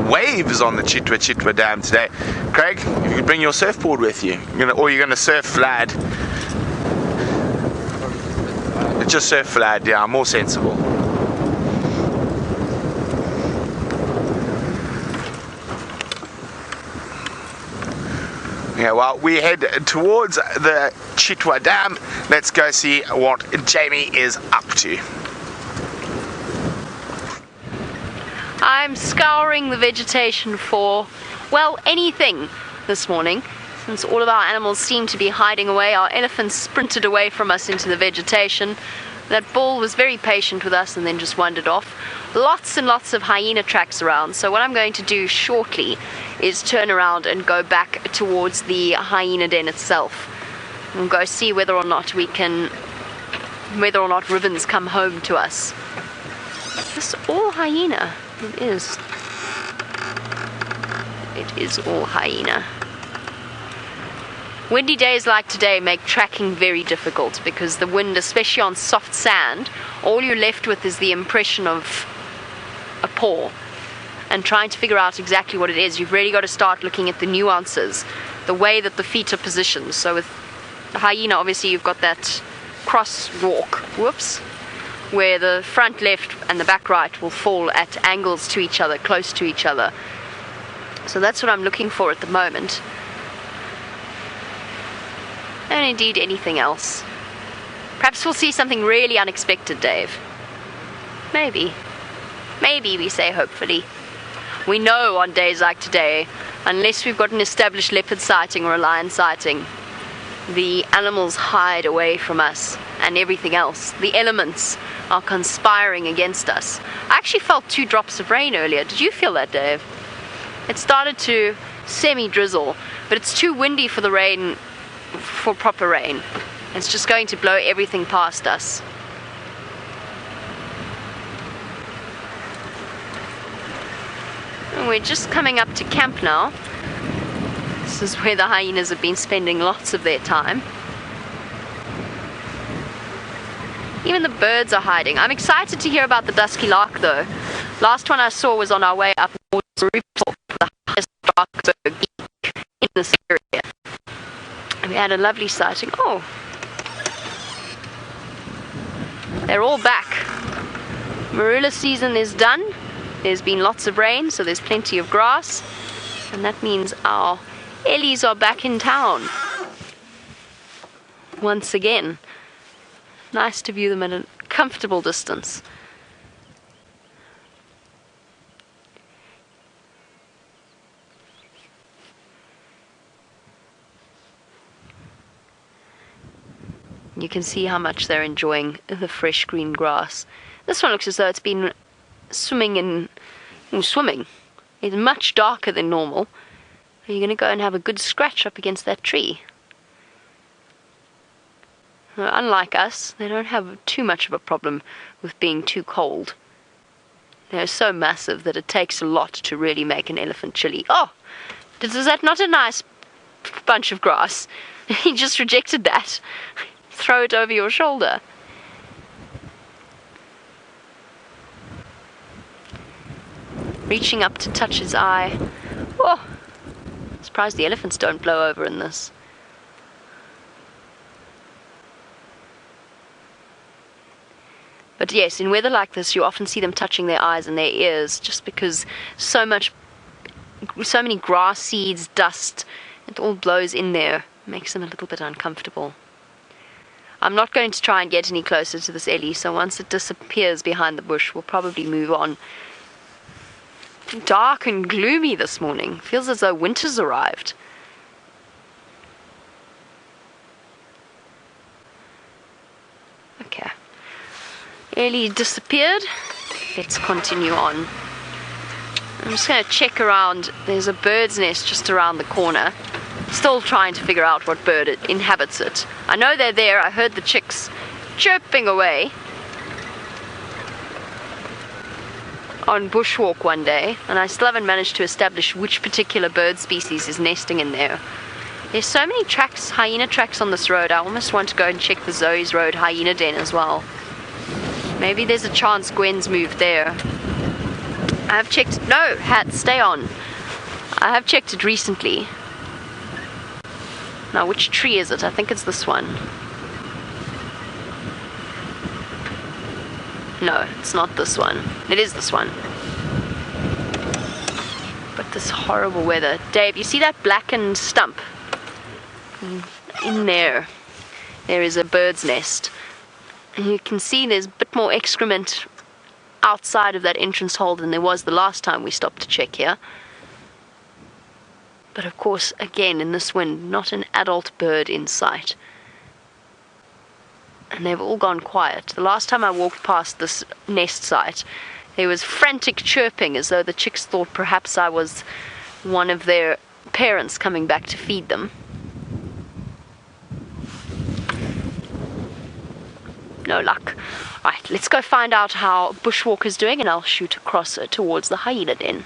waves on the Chitwa Dam today. Craig, if you could bring your surfboard with you, or you're going to surf flat. Just surf flat, yeah, more sensible. Yeah, well, we head towards the Chitwa Dam. Let's go see what Jamie is up to. I'm scouring the vegetation for, well, anything this morning. Since all of our animals seem to be hiding away, our elephants sprinted away from us into the vegetation. That bull was very patient with us and then just wandered off. Lots and lots of hyena tracks around, so what I'm going to do shortly is turn around and go back towards the hyena den itself and go see whether or not ribbons come home to us. This all hyena. It is all hyena. Windy days like today make tracking very difficult because the wind, especially on soft sand, all you're left with is the impression of a paw. And trying to figure out exactly what it is, you've really got to start looking at the nuances, the way that the feet are positioned. So with the hyena, obviously you've got that cross walk, where the front left and the back right will fall at angles to each other, close to each other. So that's what I'm looking for at the moment. And indeed anything else. Perhaps we'll see something really unexpected, Dave. Maybe. Maybe, we say hopefully. We know on days like today, unless we've got an established leopard sighting or a lion sighting, the animals hide away from us and everything else. The elements are conspiring against us. I actually felt 2 drops of rain earlier. Did you feel that, Dave? It started to semi-drizzle, but it's too windy for the rain, for proper rain. It's just going to blow everything past us. And we're just coming up to camp now. This is where the hyenas have been spending lots of their time. Even the birds are hiding. I'm excited to hear about the dusky lark though. Last one I saw was on our way up towards the rooftop, the highest dark bird in this area. And we had a lovely sighting. Oh, they're all back. Marula season is done. There's been lots of rain, so there's plenty of grass. And that means our Ellies are back in town. Once again. Nice to view them at a comfortable distance. You can see how much they're enjoying the fresh green grass. This one looks as though it's been swimming. It's much darker than normal. You're going to go and have a good scratch up against that tree. Unlike us, they don't have too much of a problem with being too cold. They're so massive that it takes a lot to really make an elephant chilly. Oh, is that not a nice bunch of grass? He just rejected that. Throw it over your shoulder. reaching up to touch his eye. Whoa! Surprised the elephants don't blow over in this. But yes, in weather like this, you often see them touching their eyes and their ears, just because so many grass seeds, dust, it all blows in there. It makes them a little bit uncomfortable. I'm not going to try and get any closer to this Ellie, so once it disappears behind the bush, we'll probably move on. Dark and gloomy this morning. Feels as though winter's arrived. Okay. Ellie disappeared. Let's continue on. I'm just going to check around. There's a bird's nest just around the corner. Still trying to figure out what bird inhabits it. I know they're there. I heard the chicks chirping away on bushwalk one day, and I still haven't managed to establish which particular bird species is nesting in there. There's so many tracks, hyena tracks on this road. I almost want to go and check the Zoe's Road hyena den as well. Maybe there's a chance Gwen's moved there. I have checked. No, Hat, stay on. I have checked it recently. Now, which tree is it? I think it's this one. No, it's not this one. It is this one. But this horrible weather. Dave, you see that blackened stump? In there, there is a bird's nest. And you can see there's a bit more excrement outside of that entrance hole than there was the last time we stopped to check here. But of course, again, in this wind, not an adult bird in sight. And they've all gone quiet. The last time I walked past this nest site, there was frantic chirping as though the chicks thought perhaps I was one of their parents coming back to feed them. No luck. Right, let's go find out how Bushwalk is doing, and I'll shoot across towards the hyena den.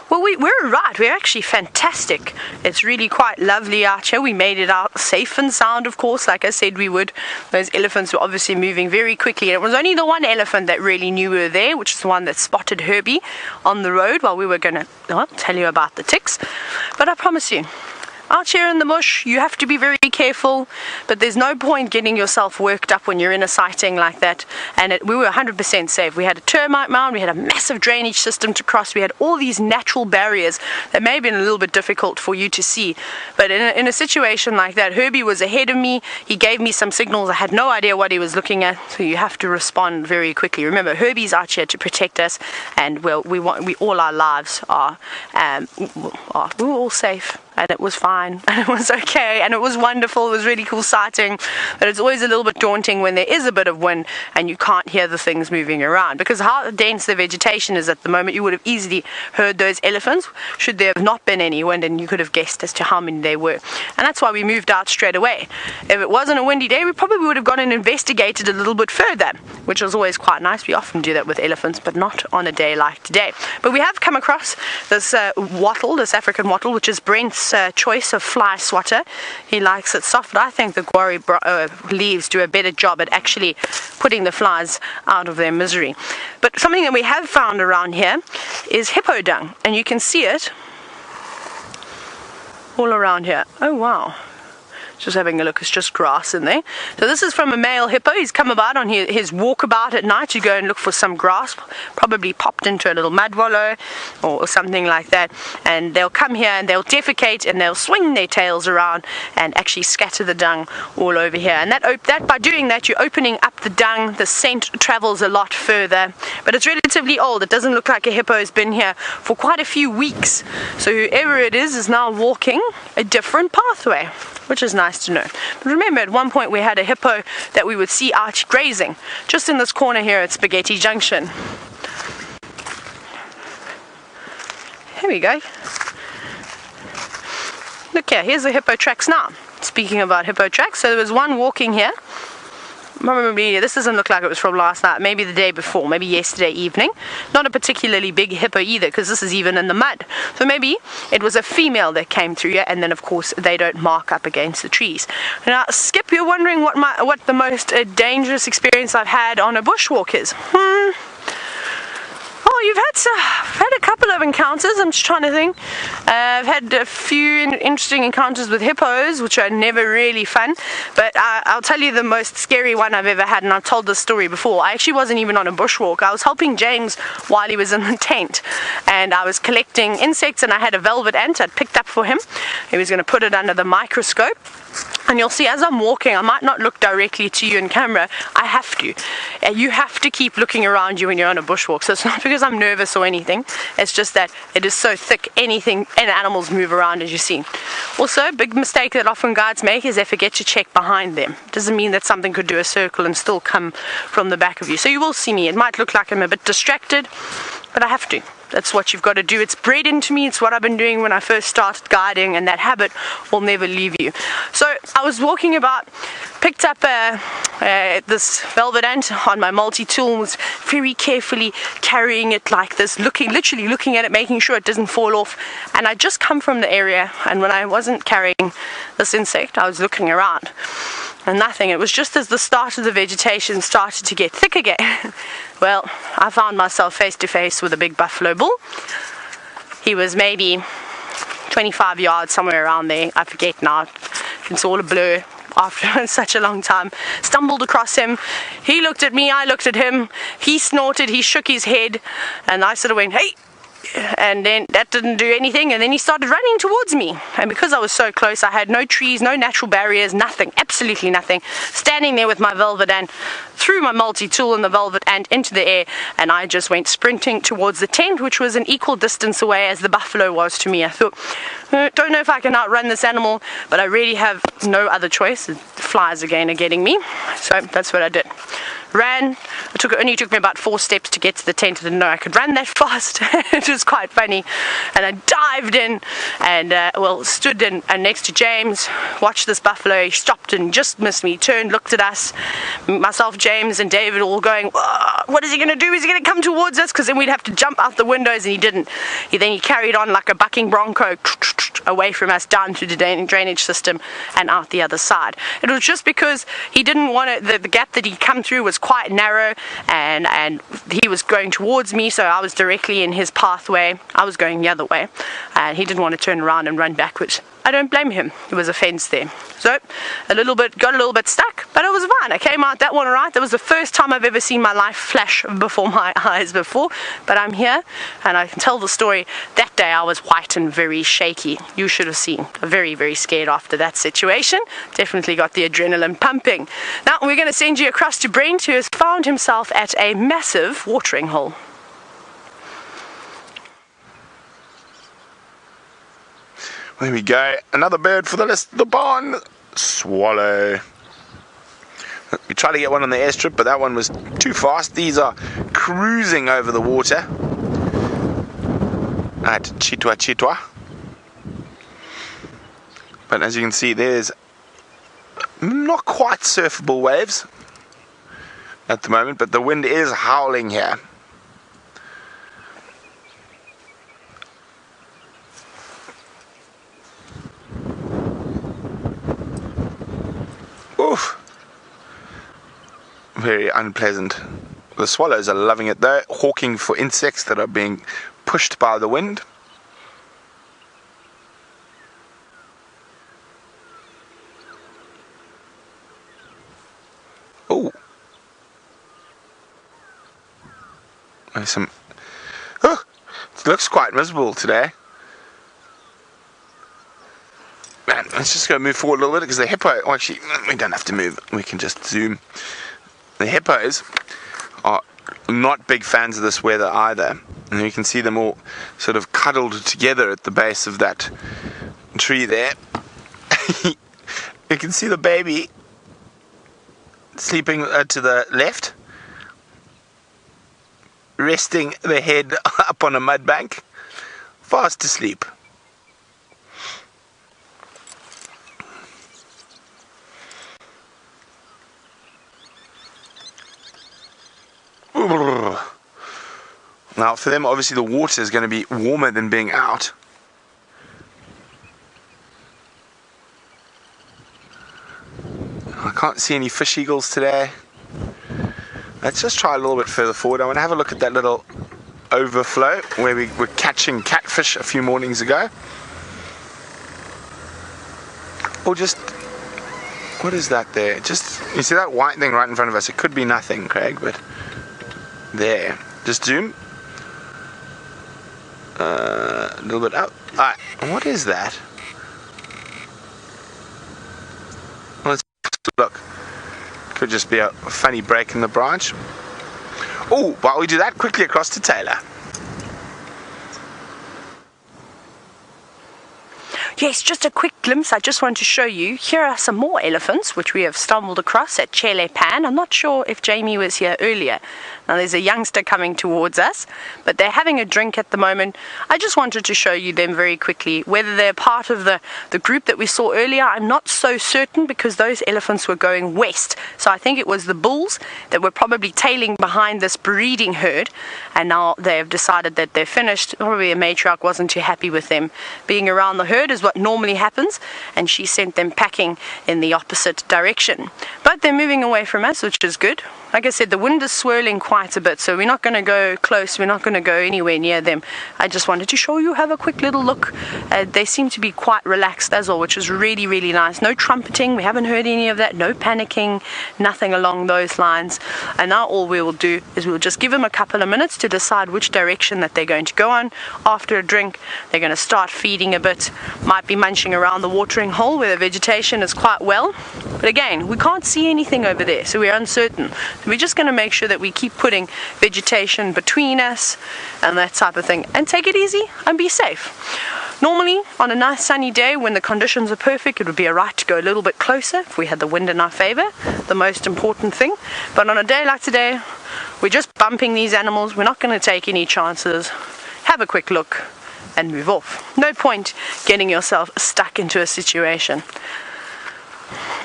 Well, we're right. We're actually fantastic. It's really quite lovely out here. We made it out safe and sound, of course, like I said we would. Those elephants were obviously moving very quickly. And it was only the one elephant that really knew we were there, which is the one that spotted Herbie on the road while we were going to tell you about the ticks. But I promise you, out here in the bush, you have to be very careful, but there's no point getting yourself worked up when you're in a sighting like that. And we were 100% safe. We had a termite mound, we had a massive drainage system to cross, we had all these natural barriers that may have been a little bit difficult for you to see. But in a situation like that, Herbie was ahead of me. He gave me some signals. I had no idea what he was looking at, so you have to respond very quickly. Remember, Herbie's out here to protect us, and we all our lives are we were all safe. And it was fine, and it was okay, and it was wonderful. It was really cool sighting, but it's always a little bit daunting when there is a bit of wind and you can't hear the things moving around, because how dense the vegetation is at the moment. You would have easily heard those elephants should there have not been any wind, and you could have guessed as to how many there were. And that's why we moved out straight away. If it wasn't a windy day, we probably would have gone and investigated a little bit further, which was always quite nice. We often do that with elephants, but not on a day like today. But we have come across this wattle, this African wattle, which is Brent's choice of fly swatter. He likes it soft, but I think the guari leaves do a better job at actually putting the flies out of their misery. But something that we have found around here is hippo dung, and you can see it all around here. Oh wow. Just having a look, it's just grass in there. So this is from a male hippo. He's come about on his walkabout at night to go and look for some grass, probably popped into a little mud wallow or something like that, and they'll come here and they'll defecate and they'll swing their tails around and actually scatter the dung all over here. And that by doing that, you're opening up the dung. The scent travels a lot further, but it's relatively old. It doesn't look like a hippo has been here for quite a few weeks, so whoever it is now walking a different pathway, which is nice to know. But remember, at one point we had a hippo that we would see out grazing just in this corner here at Spaghetti Junction. Here we go. Look here, here's the hippo tracks now. Speaking about hippo tracks, so there was one walking here Probably, this doesn't look like it was from last night, maybe the day before, maybe yesterday evening. Not a particularly big hippo either, because this is even in the mud. So maybe it was a female that came through here, and then of course they don't mark up against the trees. Now, Skip, you're wondering what the most dangerous experience I've had on a bushwalk is. Oh, you've had a couple of encounters. I'm just trying to think. I've had a few interesting encounters with hippos, which are never really fun. But I'll tell you the most scary one I've ever had, and I've told this story before. I actually wasn't even on a bushwalk. I was helping James while he was in the tent, and I was collecting insects, and I had a velvet ant I'd picked up for him. He was going to put it under the microscope. And you'll see as I'm walking, I might not look directly to you in camera. I have to. You have to keep looking around you when you're on a bushwalk. So it's not because I'm nervous or anything. It's just that it is so thick, anything and animals move around, as you see. Also, a big mistake that often guides make is they forget to check behind them. Doesn't mean that something could do a circle and still come from the back of you. So you will see me. It might look like I'm a bit distracted, but I have to. That's what you've got to do. It's bred into me. It's what I've been doing when I first started guiding, and that habit will never leave you. So I was walking about, picked up this velvet ant on my multi-tool, and was very carefully carrying it like this, literally looking at it, making sure it doesn't fall off. And I just come from the area, and when I wasn't carrying this insect, I was looking around. And nothing. It was just as the start of the vegetation started to get thick again. Well, I found myself face to face with a big buffalo bull. He was maybe 25 yards, somewhere around there. I forget now. It's all a blur after such a long time. Stumbled across him. He looked at me, I looked at him. He snorted, he shook his head, and I sort of went, hey! And then that didn't do anything, and then he started running towards me. And because I was so close, I had no trees, no natural barriers, nothing, absolutely nothing. Standing there with my velvet ant, threw my multi-tool and the velvet ant into the air, and I just went sprinting towards the tent, which was an equal distance away as the buffalo was to me. I thought, don't know if I can outrun this animal, but I really have no other choice. The flies again are getting me, so that's what I did. Ran. It only took me about 4 steps to get to the tent. I didn't know I could run that fast. It was quite funny. And I dived in and, stood in next to James, watched this buffalo. He stopped and just missed me, turned, looked at us. Myself, James, and David all going, what is he going to do? Is he going to come towards us? Because then we'd have to jump out the windows, and he didn't. He carried on like a bucking bronco away from us down through the drainage system and out the other side. It was just because he didn't want it. The gap that he'd come through was quite narrow, and he was going towards me, so I was directly in his pathway. I was going the other way, and he didn't want to turn around and run backwards. I don't blame him. There was a fence there, so got a little bit stuck, but it was fine. I came out that one right. That was the first time I've ever seen my life flash before my eyes before, but I'm here and I can tell the story. That day I was white and very shaky. You should have seen. Very, very scared after that situation. Definitely got the adrenaline pumping. Now we're going to send you across to Brent, who has found himself at a massive watering hole. There we go. Another bird for the list. The barn swallow. We tried to get one on the airstrip, but that one was too fast. These are cruising over the water at Chitwa. But as you can see, there's not quite surfable waves at the moment, but the wind is howling here. Oof. Very unpleasant. The swallows are loving it though, hawking for insects that are being pushed by the wind. Oh. There's some. Oh, it looks quite miserable today. Man, let's just go move forward a little bit because the hippo. Oh, actually, we don't have to move. We can just zoom. The hippos are not big fans of this weather either, and you can see them all sort of cuddled together at the base of that tree there. You can see the baby sleeping to the left, resting the head up on a mud bank, fast asleep. Now for them, obviously the water is going to be warmer than being out. I can't see any fish eagles today. Let's just try a little bit further forward. I want to have a look at that little overflow where we were catching catfish a few mornings ago. Or just, what is that there? Just, you see that white thing right in front of us? It could be nothing, Craig, but there. Just zoom. A little bit up. Alright, what is that? Let's look. Could just be a funny break in the branch. Oh, while we do that, quickly across to Tayla. Yes, just a quick glimpse. I just wanted to show you. Here are some more elephants, which we have stumbled across at Chele Pan. I'm not sure if Jamie was here earlier. Now there's a youngster coming towards us, but they're having a drink at the moment. I just wanted to show you them very quickly. Whether they're part of the group that we saw earlier, I'm not so certain, because those elephants were going west. So I think it was the bulls that were probably tailing behind this breeding herd, and now they've decided that they're finished. Probably a matriarch wasn't too happy with them being around the herd, is what normally happens, and she sent them packing in the opposite direction. But they're moving away from us, which is good. Like I said, the wind is swirling quite a bit, so we're not going to go close, we're not going to go anywhere near them. I just wanted to show you, have a quick little look. They seem to be quite relaxed as well, which is really, really nice. No trumpeting, we haven't heard any of that, no panicking, nothing along those lines. And now all we will do is we'll just give them a couple of minutes to decide which direction that they're going to go on. After a drink, they're going to start feeding a bit, might be munching around the watering hole where the vegetation is quite well. But again, we can't see anything over there, so we're uncertain. We're just going to make sure that we keep putting vegetation between us and that type of thing, and take it easy and be safe. Normally, on a nice sunny day when the conditions are perfect, it would be alright to go a little bit closer if we had the wind in our favor, the most important thing. But on a day like today, we're just bumping these animals. We're not going to take any chances. Have a quick look and move off. No point getting yourself stuck into a situation.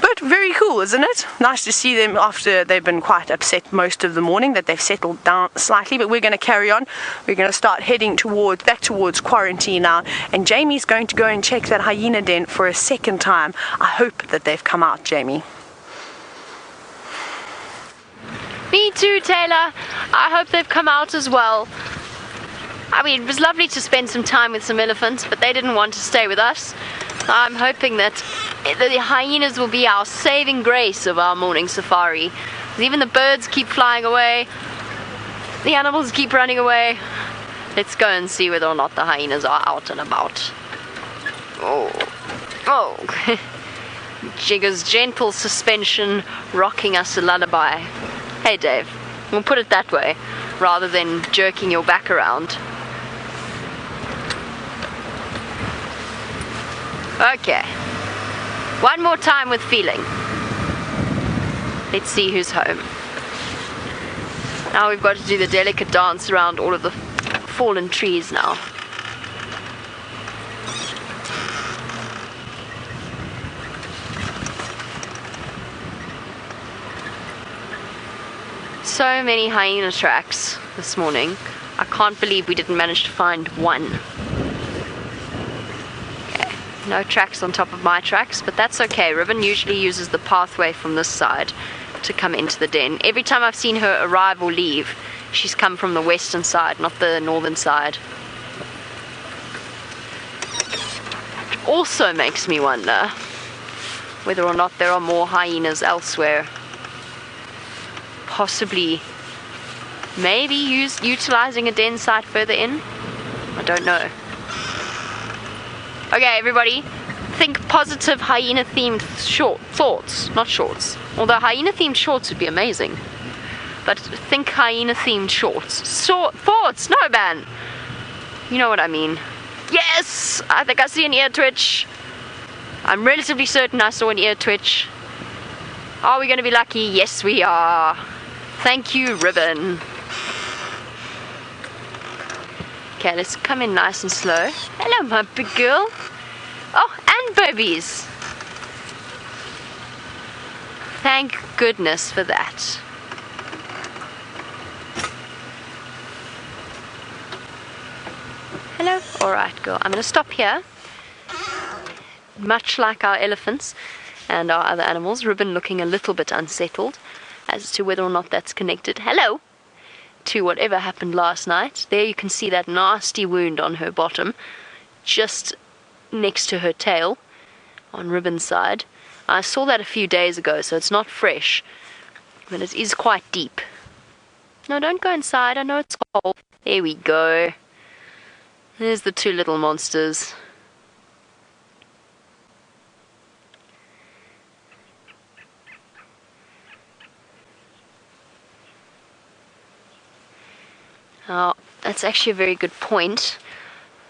But very cool, isn't it? Nice to see them after they've been quite upset most of the morning, that they've settled down slightly. But we're going to carry on. We're going to start heading back towards quarantine now. And Jamie's going to go and check that hyena den for a second time. I hope that they've come out, Jamie. Me too, Tayla. I hope they've come out as well. I mean, it was lovely to spend some time with some elephants, but they didn't want to stay with us. I'm hoping that the hyenas will be our saving grace of our morning safari. Even the birds keep flying away, the animals keep running away. Let's go and see whether or not the hyenas are out and about. Oh. Jigger's gentle suspension rocking us a lullaby. Hey Dave, we'll put it that way, rather than jerking your back around. Okay, one more time with feeling. Let's see who's home. Now we've got to do the delicate dance around all of the fallen trees now. So many hyena tracks this morning. I can't believe we didn't manage to find one. No tracks on top of my tracks, but that's okay. Ribbon usually uses the pathway from this side to come into the den. Every time I've seen her arrive or leave, she's come from the western side, not the northern side. Which also makes me wonder whether or not there are more hyenas elsewhere. Possibly, maybe utilizing a den site further in? I don't know. Okay, everybody, think positive hyena-themed thoughts, not shorts. Although hyena-themed shorts would be amazing. But think hyena-themed shorts. Thoughts! No, man! You know what I mean. Yes! I think I see an ear twitch. I'm relatively certain I saw an ear twitch. Are we going to be lucky? Yes, we are. Thank you, Ribbon. Okay, let's come in nice and slow. Hello, my big girl. Oh, and babies. Thank goodness for that. Hello. Alright, girl. I'm going to stop here. Much like our elephants and our other animals, Ribbon looking a little bit unsettled as to whether or not that's connected. Hello. To whatever happened last night. There you can see that nasty wound on her bottom, just next to her tail, on Ribbon's side. I saw that a few days ago, so it's not fresh, but it is quite deep. No, don't go inside. I know it's cold. There we go. There's the two little monsters. Oh, that's actually a very good point.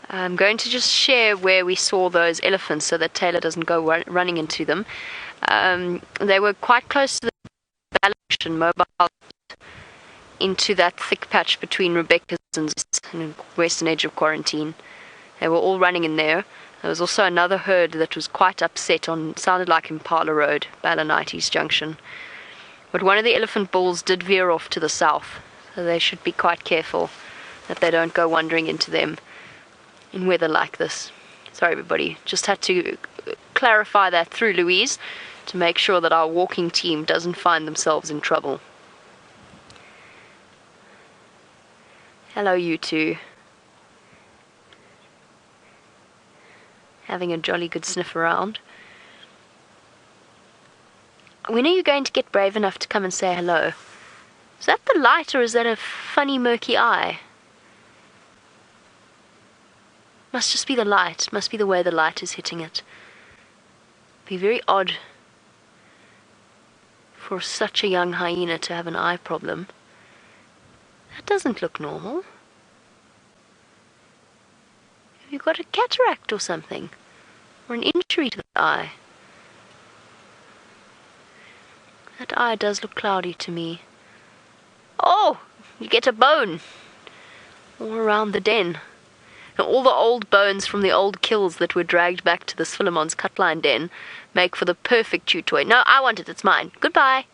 I'm going to just share where we saw those elephants so that Tayla doesn't go running into them. They were quite close to the Valation mobile, into that thick patch between Rebecca's and the western edge of quarantine. They were all running in there. There was also another herd that was quite upset on, sounded like Impala Road, Balanites Junction. But one of the elephant bulls did veer off to the south, so they should be quite careful that they don't go wandering into them in weather like this. Sorry everybody, just had to clarify that through Louise to make sure that our walking team doesn't find themselves in trouble. Hello you two. Having a jolly good sniff around. When are you going to get brave enough to come and say hello? Is that the light or is that a funny murky eye? Must just be the light. Must be the way the light is hitting it. Be very odd for such a young hyena to have an eye problem. That doesn't look normal. Have you got a cataract or something? Or an injury to the eye? That eye does look cloudy to me. Oh! You get a bone! All around the den. Now, all the old bones from the old kills that were dragged back to the Philemon's cutline den make for the perfect chew toy. No, I want it, it's mine. Goodbye!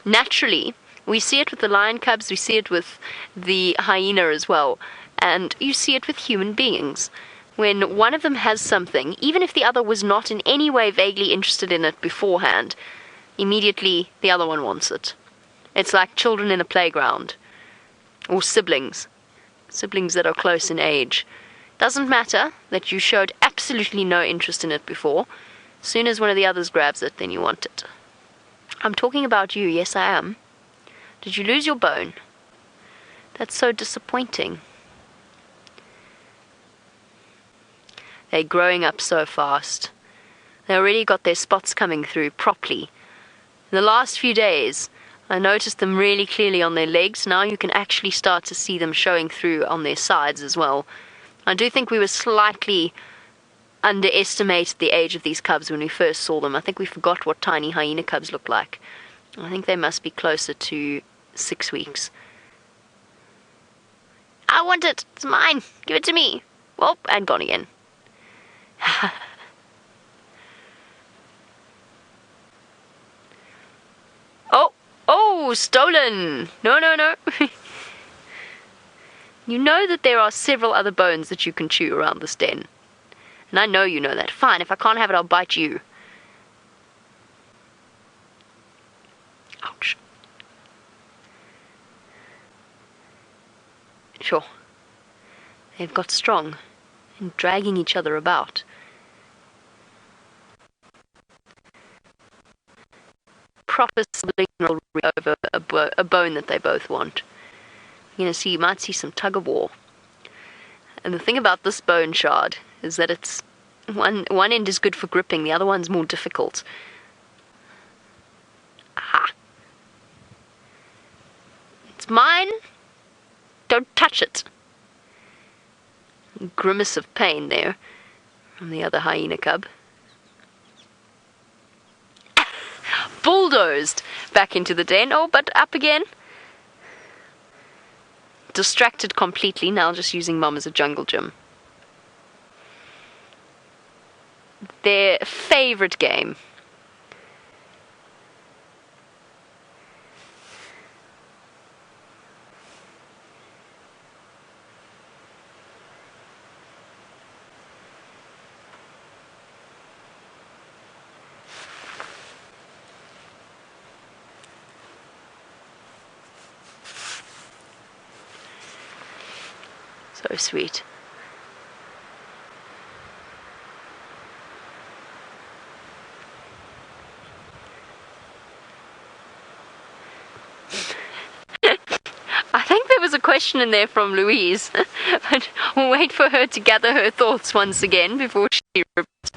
Naturally, we see it with the lion cubs, we see it with the hyena as well, and you see it with human beings. When one of them has something, even if the other was not in any way vaguely interested in it beforehand, immediately the other one wants it. It's like children in a playground. Or siblings. Siblings that are close in age. Doesn't matter that you showed absolutely no interest in it before. As soon as one of the others grabs it, then you want it. I'm talking about you, yes I am. Did you lose your bone? That's so disappointing. They're growing up so fast. They already got their spots coming through properly. In the last few days, I noticed them really clearly on their legs. Now you can actually start to see them showing through on their sides as well. I do think we were slightly underestimated the age of these cubs when we first saw them. I think we forgot what tiny hyena cubs look like. I think they must be closer to 6 weeks. I want it! It's mine! Give it to me! Well, and gone again. Oh, stolen! No, no, no. You know that there are several other bones that you can chew around this den. And I know you know that. Fine, if I can't have it, I'll bite you. Ouch. Sure. They've got strong and dragging each other about. Proper sibling rivalry over a bone that they both want. You might see some tug of war. And the thing about this bone shard is that it's one end is good for gripping, the other one's more difficult. Aha! It's mine. Don't touch it. A grimace of pain there from the other hyena cub. Bulldozed back into the den. Oh, but up again. Distracted completely, now just using Mom as a jungle gym. Their favorite game. So sweet. I think there was a question in there from Louise, but we'll wait for her to gather her thoughts once again before she repeats.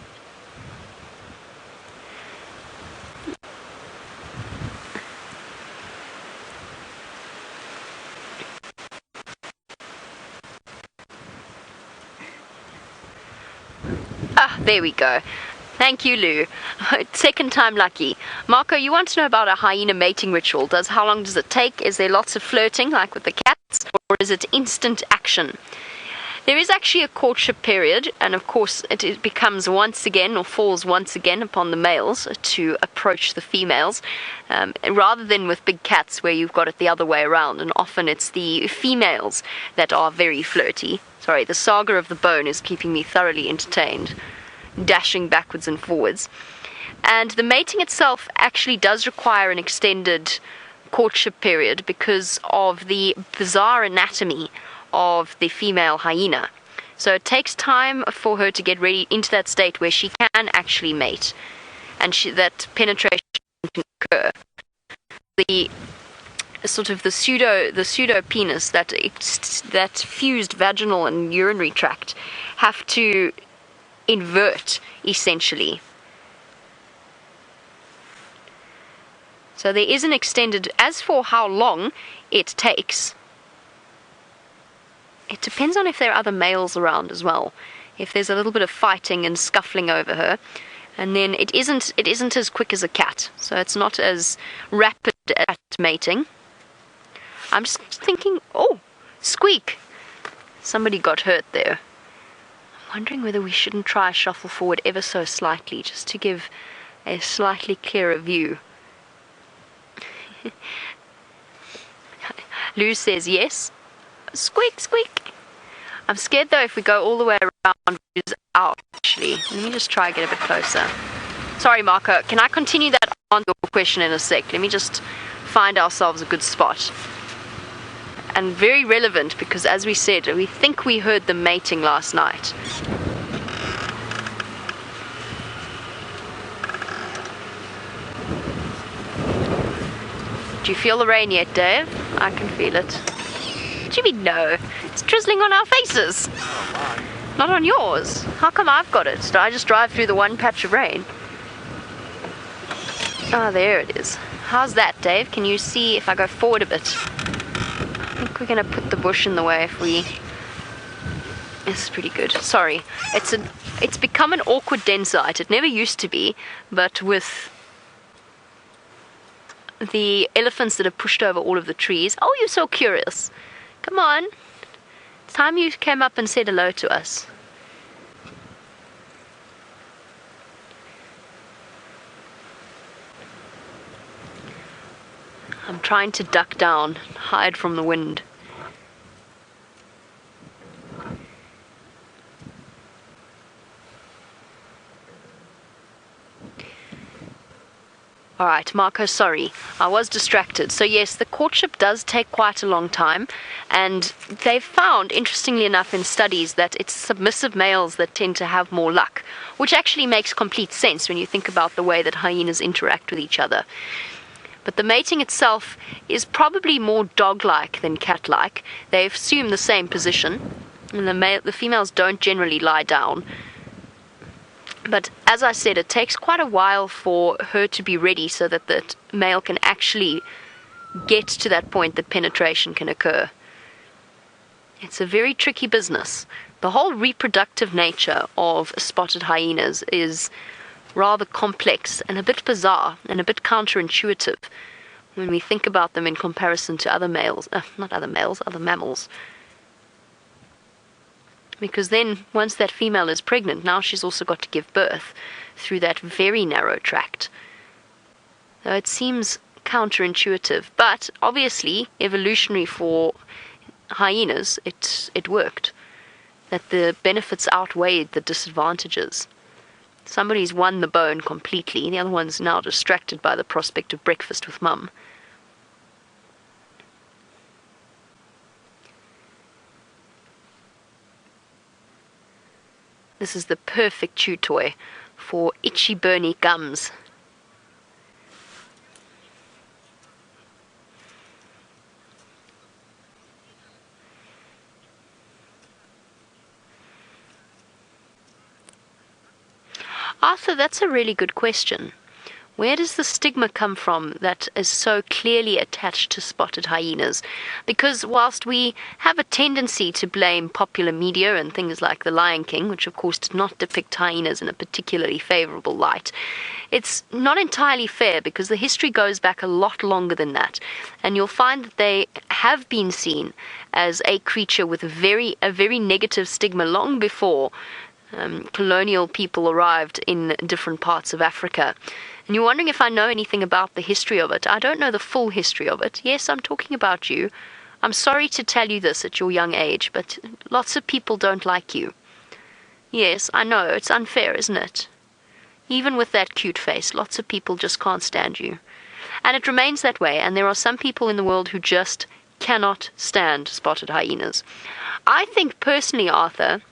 Ah, there we go. Thank you, Lou. Second time lucky. Marco, you want to know about a hyena mating ritual. How long does it take? Is there lots of flirting, like with the cats, or is it instant action? There is actually a courtship period, and of course it becomes once again, or falls once again upon the males to approach the females, rather than with big cats where you've got it the other way around, and often it's the females that are very flirty. Sorry, the saga of the bone is keeping me thoroughly entertained, dashing backwards and forwards. And the mating itself actually does require an extended courtship period because of the bizarre anatomy of the female hyena. So it takes time for her to get ready into that state where she can actually mate, and that penetration can occur. The sort of the pseudo penis, that fused vaginal and urinary tract have to invert essentially. So there is an extended. As for how long it takes, it depends on if there are other males around as well. If there's a little bit of fighting and scuffling over her, and then it isn't as quick as a cat, so it's not as rapid at mating. I'm just thinking, oh, squeak! Somebody got hurt there. I'm wondering whether we shouldn't try shuffle forward ever so slightly, just to give a slightly clearer view. Lou says yes. Squeak, squeak. I'm scared though if we go all the way around, it's out actually. Let me just try and get a bit closer. Sorry, Marco, can I continue that on your question in a sec? Let me just find ourselves a good spot. And very relevant because, as we said, we think we heard them mating last night. Do you feel the rain yet, Dave? I can feel it. What do you mean no? It's drizzling on our faces. Not on yours. How come I've got it? Did I just drive through the one patch of rain? Ah, there it is. How's that, Dave? Can you see if I go forward a bit? I think we're going to put the bush in the way if we... This is pretty good. Sorry. It's become an awkward den site. It never used to be, but with the elephants that have pushed over all of the trees. Oh, you're so curious. Come on. It's time you came up and said hello to us. I'm trying to duck down, hide from the wind. Alright, Marco, sorry, I was distracted. So yes, the courtship does take quite a long time, and they've found, interestingly enough, in studies that it's submissive males that tend to have more luck, which actually makes complete sense when you think about the way that hyenas interact with each other. But the mating itself is probably more dog-like than cat-like. They assume the same position, and the females don't generally lie down. But as I said, it takes quite a while for her to be ready so that the male can actually get to that point that penetration can occur. It's a very tricky business. The whole reproductive nature of spotted hyenas is rather complex and a bit bizarre and a bit counterintuitive when we think about them in comparison to other mammals. Because then, once that female is pregnant, now she's also got to give birth through that very narrow tract. So it seems counterintuitive, but obviously, evolutionary for hyenas, it worked. That the benefits outweighed the disadvantages. Somebody's won the bone completely, the other one's now distracted by the prospect of breakfast with mum. This is the perfect chew toy for itchy, burny gums. Arthur, that's a really good question. Where does the stigma come from that is so clearly attached to spotted hyenas? Because whilst we have a tendency to blame popular media and things like The Lion King, which of course did not depict hyenas in a particularly favourable light, it's not entirely fair because the history goes back a lot longer than that. And you'll find that they have been seen as a creature with a very negative stigma long before colonial people arrived in different parts of Africa. And you're wondering if I know anything about the history of it. I don't know the full history of it. Yes, I'm talking about you. I'm sorry to tell you this at your young age, but lots of people don't like you. Yes, I know, it's unfair, isn't it? Even with that cute face, lots of people just can't stand you. And it remains that way, and there are some people in the world who just cannot stand spotted hyenas. I think personally, Arthur,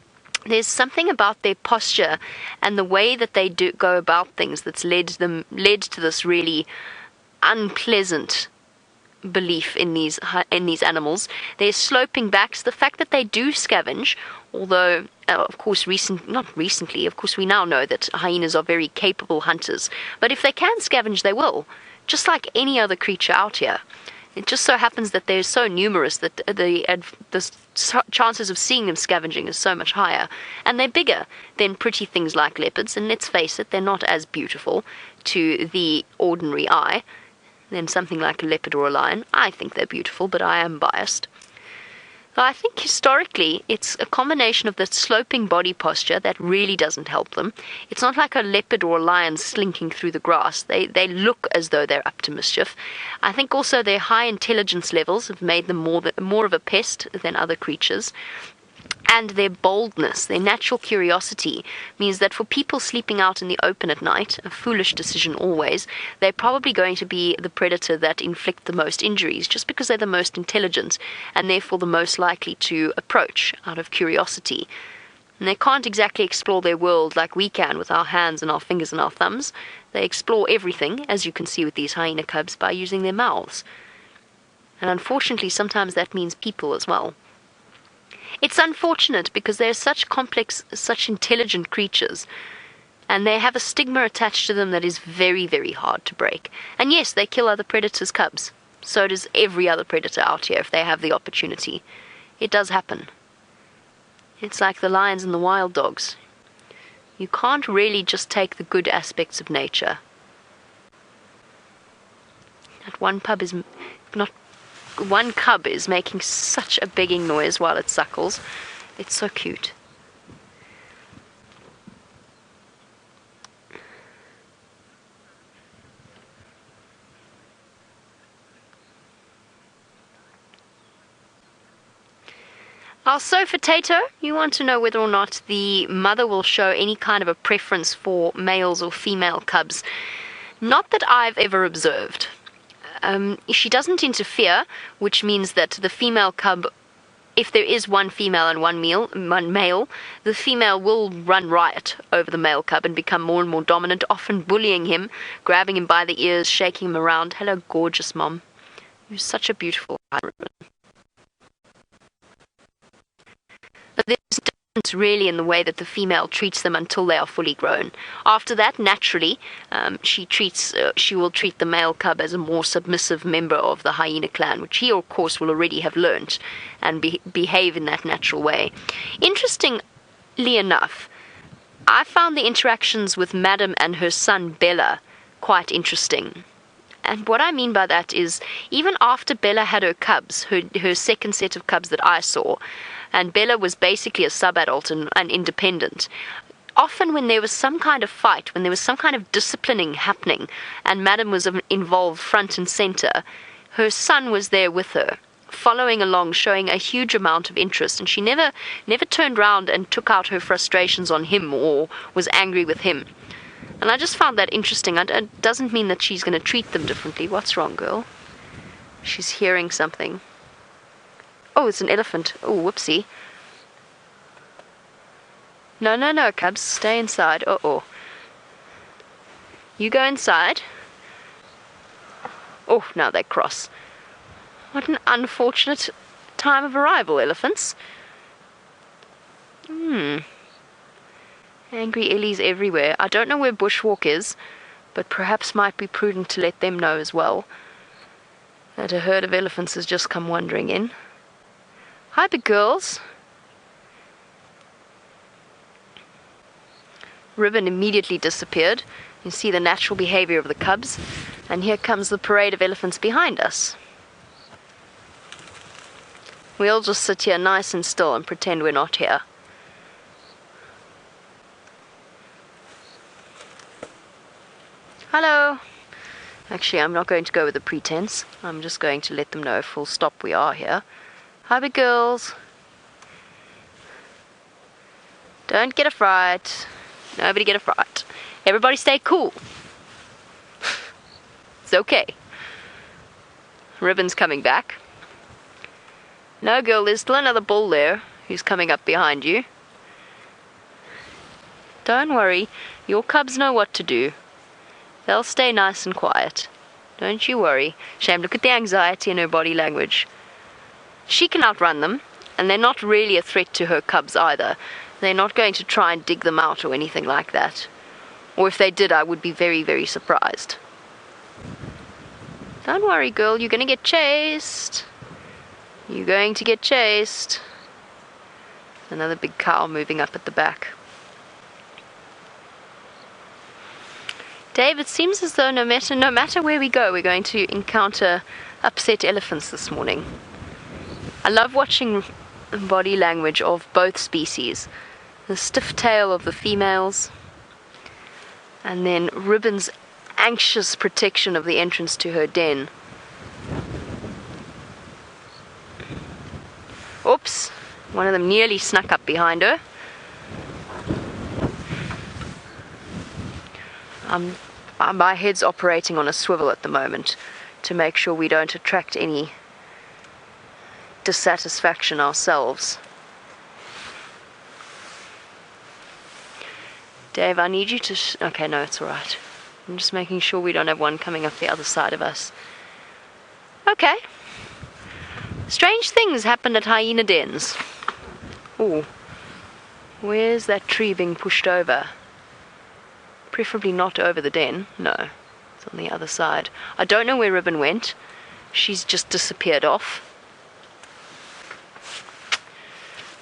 there's something about their posture and the way that they do go about things that's led to this really unpleasant belief in these animals. Their sloping backs, the fact that they do scavenge, although of course not recently, of course we now know that hyenas are very capable hunters, but if they can scavenge they will, just like any other creature out here. It just so happens that they're so numerous that the chances of seeing them scavenging is so much higher. And they're bigger than pretty things like leopards, and let's face it, they're not as beautiful to the ordinary eye than something like a leopard or a lion. I think they're beautiful, but I am biased. I think historically it's a combination of the sloping body posture that really doesn't help them. It's not like a leopard or a lion slinking through the grass. They look as though they're up to mischief. I think also their high intelligence levels have made them more of a pest than other creatures. And their boldness, their natural curiosity, means that for people sleeping out in the open at night, a foolish decision always, they're probably going to be the predator that inflict the most injuries, just because they're the most intelligent, and therefore the most likely to approach out of curiosity. And they can't exactly explore their world like we can with our hands and our fingers and our thumbs. They explore everything, as you can see with these hyena cubs, by using their mouths. And unfortunately, sometimes that means people as well. It's unfortunate because they're such complex, such intelligent creatures, and they have a stigma attached to them that is very, very hard to break. And yes, they kill other predators' cubs. So does every other predator out here if they have the opportunity. It does happen. It's like the lions and the wild dogs. You can't really just take the good aspects of nature. That one cub is making such a begging noise while it suckles. It's so cute. Also, for Tato, you want to know whether or not the mother will show any kind of a preference for males or female cubs. Not that I've ever observed. She doesn't interfere, which means that the female cub, if there is one female and one male, the female will run riot over the male cub and become more and more dominant, often bullying him, grabbing him by the ears, shaking him around. Hello, gorgeous mom. You're such a beautiful ribbon. But there's a difference really in the way that the female treats them until they are fully grown. After that, naturally, she will treat the male cub as a more submissive member of the hyena clan, which he, of course, will already have learnt and behave in that natural way. Interestingly enough, I found the interactions with Madam and her son Bella quite interesting. And what I mean by that is, even after Bella had her cubs, her second set of cubs that I saw, and Bella was basically a sub-adult and independent, often when there was some kind of fight, when there was some kind of disciplining happening, and Madam was involved front and center, her son was there with her, following along, showing a huge amount of interest, and she never turned around and took out her frustrations on him or was angry with him. And I just found that interesting. It doesn't mean that she's going to treat them differently. What's wrong, girl? She's hearing something. Oh, it's an elephant. Oh, whoopsie. No, no, no, cubs, stay inside. Uh-oh. You go inside. Oh, now they cross. What an unfortunate time of arrival, elephants. Angry Ellies everywhere. I don't know where Bushwalk is, but perhaps might be prudent to let them know as well that a herd of elephants has just come wandering in. Hi, big girls. Ribbon immediately disappeared. You see the natural behavior of the cubs, and here comes the parade of elephants behind us. We'll just sit here nice and still and pretend we're not here. Hello. Actually, I'm not going to go with the pretense. I'm just going to let them know full stop we are here. Hi, big girls. Don't get a fright. Nobody get a fright. Everybody stay cool. It's okay. Ribbon's coming back. No, girl, there's still another bull there who's coming up behind you. Don't worry. Your cubs know what to do. They'll stay nice and quiet. Don't you worry. Shame, look at the anxiety in her body language. She can outrun them, and they're not really a threat to her cubs either. They're not going to try and dig them out or anything like that. Or if they did, I would be very, very surprised. Don't worry, girl. You're going to get chased. You're going to get chased. Another big cow moving up at the back. Dave, it seems as though no matter where we go, we're going to encounter upset elephants this morning. I love watching the body language of both species. The stiff tail of the females, and then Ribbon's anxious protection of the entrance to her den. Oops, one of them nearly snuck up behind her. My head's operating on a swivel at the moment to make sure we don't attract any dissatisfaction ourselves. Dave, I need you to... Okay, no, it's alright. I'm just making sure we don't have one coming up the other side of us. Okay. Strange things happen at hyena dens. Ooh. Where's that tree being pushed over? Preferably not over the den. No, it's on the other side. I don't know where Ribbon went. She's just disappeared off.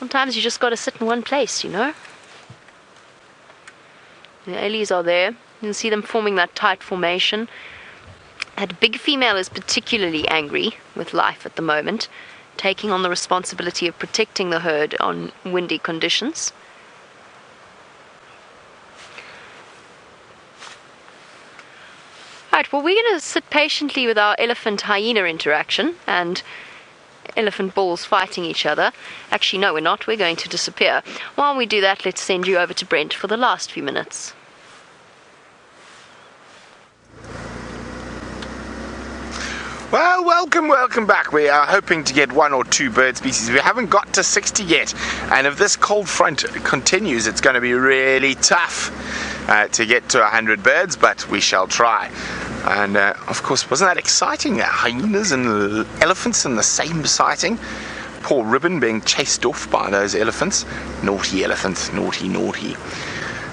Sometimes you just got to sit in one place, you know. The Ellies are there. You can see them forming that tight formation. That big female is particularly angry with life at the moment, taking on the responsibility of protecting the herd on windy conditions. Right, well, we're going to sit patiently with our elephant-hyena interaction and elephant bulls fighting each other. Actually, no, we're not. We're going to disappear. While we do that, let's send you over to Brent for the last few minutes. Well, welcome back. We are hoping to get 1 or 2 bird species. We haven't got to 60 yet, and if this cold front continues, it's going to be really tough to get to 100 birds, but we shall try. And of course, wasn't that exciting? Hyenas and elephants in the same sighting. Poor Ribbon being chased off by those elephants. Naughty elephants, naughty, naughty.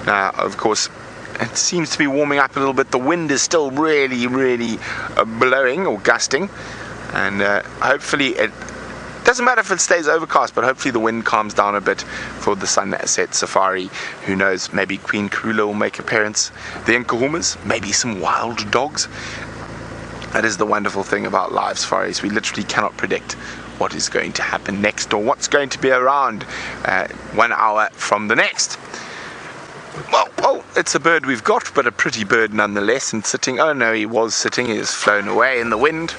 Of course, it seems to be warming up a little bit. The wind is still really, really blowing or gusting, and hopefully it doesn't matter if it stays overcast, but hopefully the wind calms down a bit for the sunset safari. Who knows, maybe Queen Karula will make appearance, the Nkuhumas, maybe some wild dogs. That is the wonderful thing about live safaris. We literally cannot predict what is going to happen next or what's going to be around 1 hour from the next. Well, it's a bird we've got, but a pretty bird nonetheless, and sitting, oh no, he was sitting, he has flown away in the wind.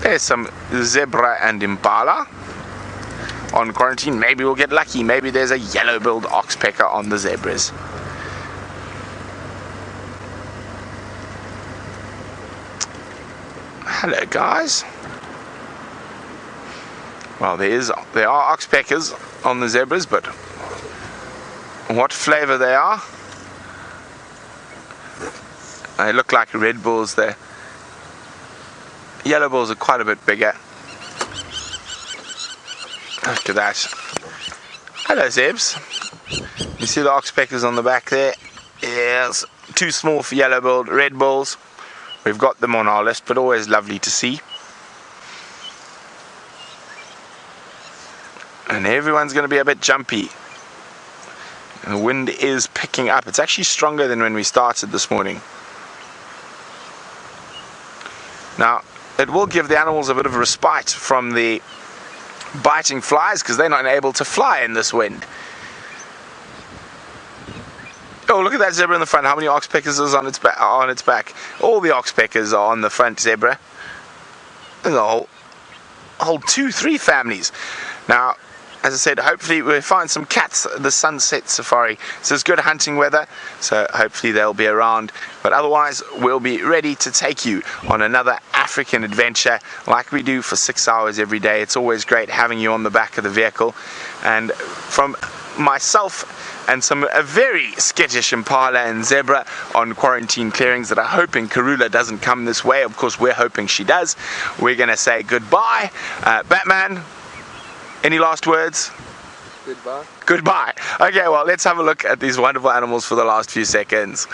There's some zebra and impala on quarantine. Maybe we'll get lucky. Maybe there's a yellow-billed oxpecker on the zebras. Hello, guys. Well, there are oxpeckers on the zebras, but what flavour they are? They look like red bulls there. Yellow bulls are quite a bit bigger. Look at that. Hello, zebs. You see the oxpeckers on the back there? Yes, too small for yellow bull, red bulls. We've got them on our list, but always lovely to see. And everyone's going to be a bit jumpy. And the wind is picking up. It's actually stronger than when we started this morning. Now, it will give the animals a bit of a respite from the biting flies, because they're not able to fly in this wind. Oh, look at that zebra in the front. How many oxpeckers is on its back? All the oxpeckers are on the front zebra. There's a whole 2-3 families. Now, as I said, hopefully we'll find some cats at the sunset safari. So it's good hunting weather, so hopefully they'll be around. But otherwise, we'll be ready to take you on another African adventure like we do for 6 hours every day. It's always great having you on the back of the vehicle. And from myself and a very skittish impala and zebra on quarantine clearings that are hoping Karula doesn't come this way. Of course, we're hoping she does. We're going to say goodbye. Batman, any last words? Goodbye. Goodbye. Okay, well, let's have a look at these wonderful animals for the last few seconds.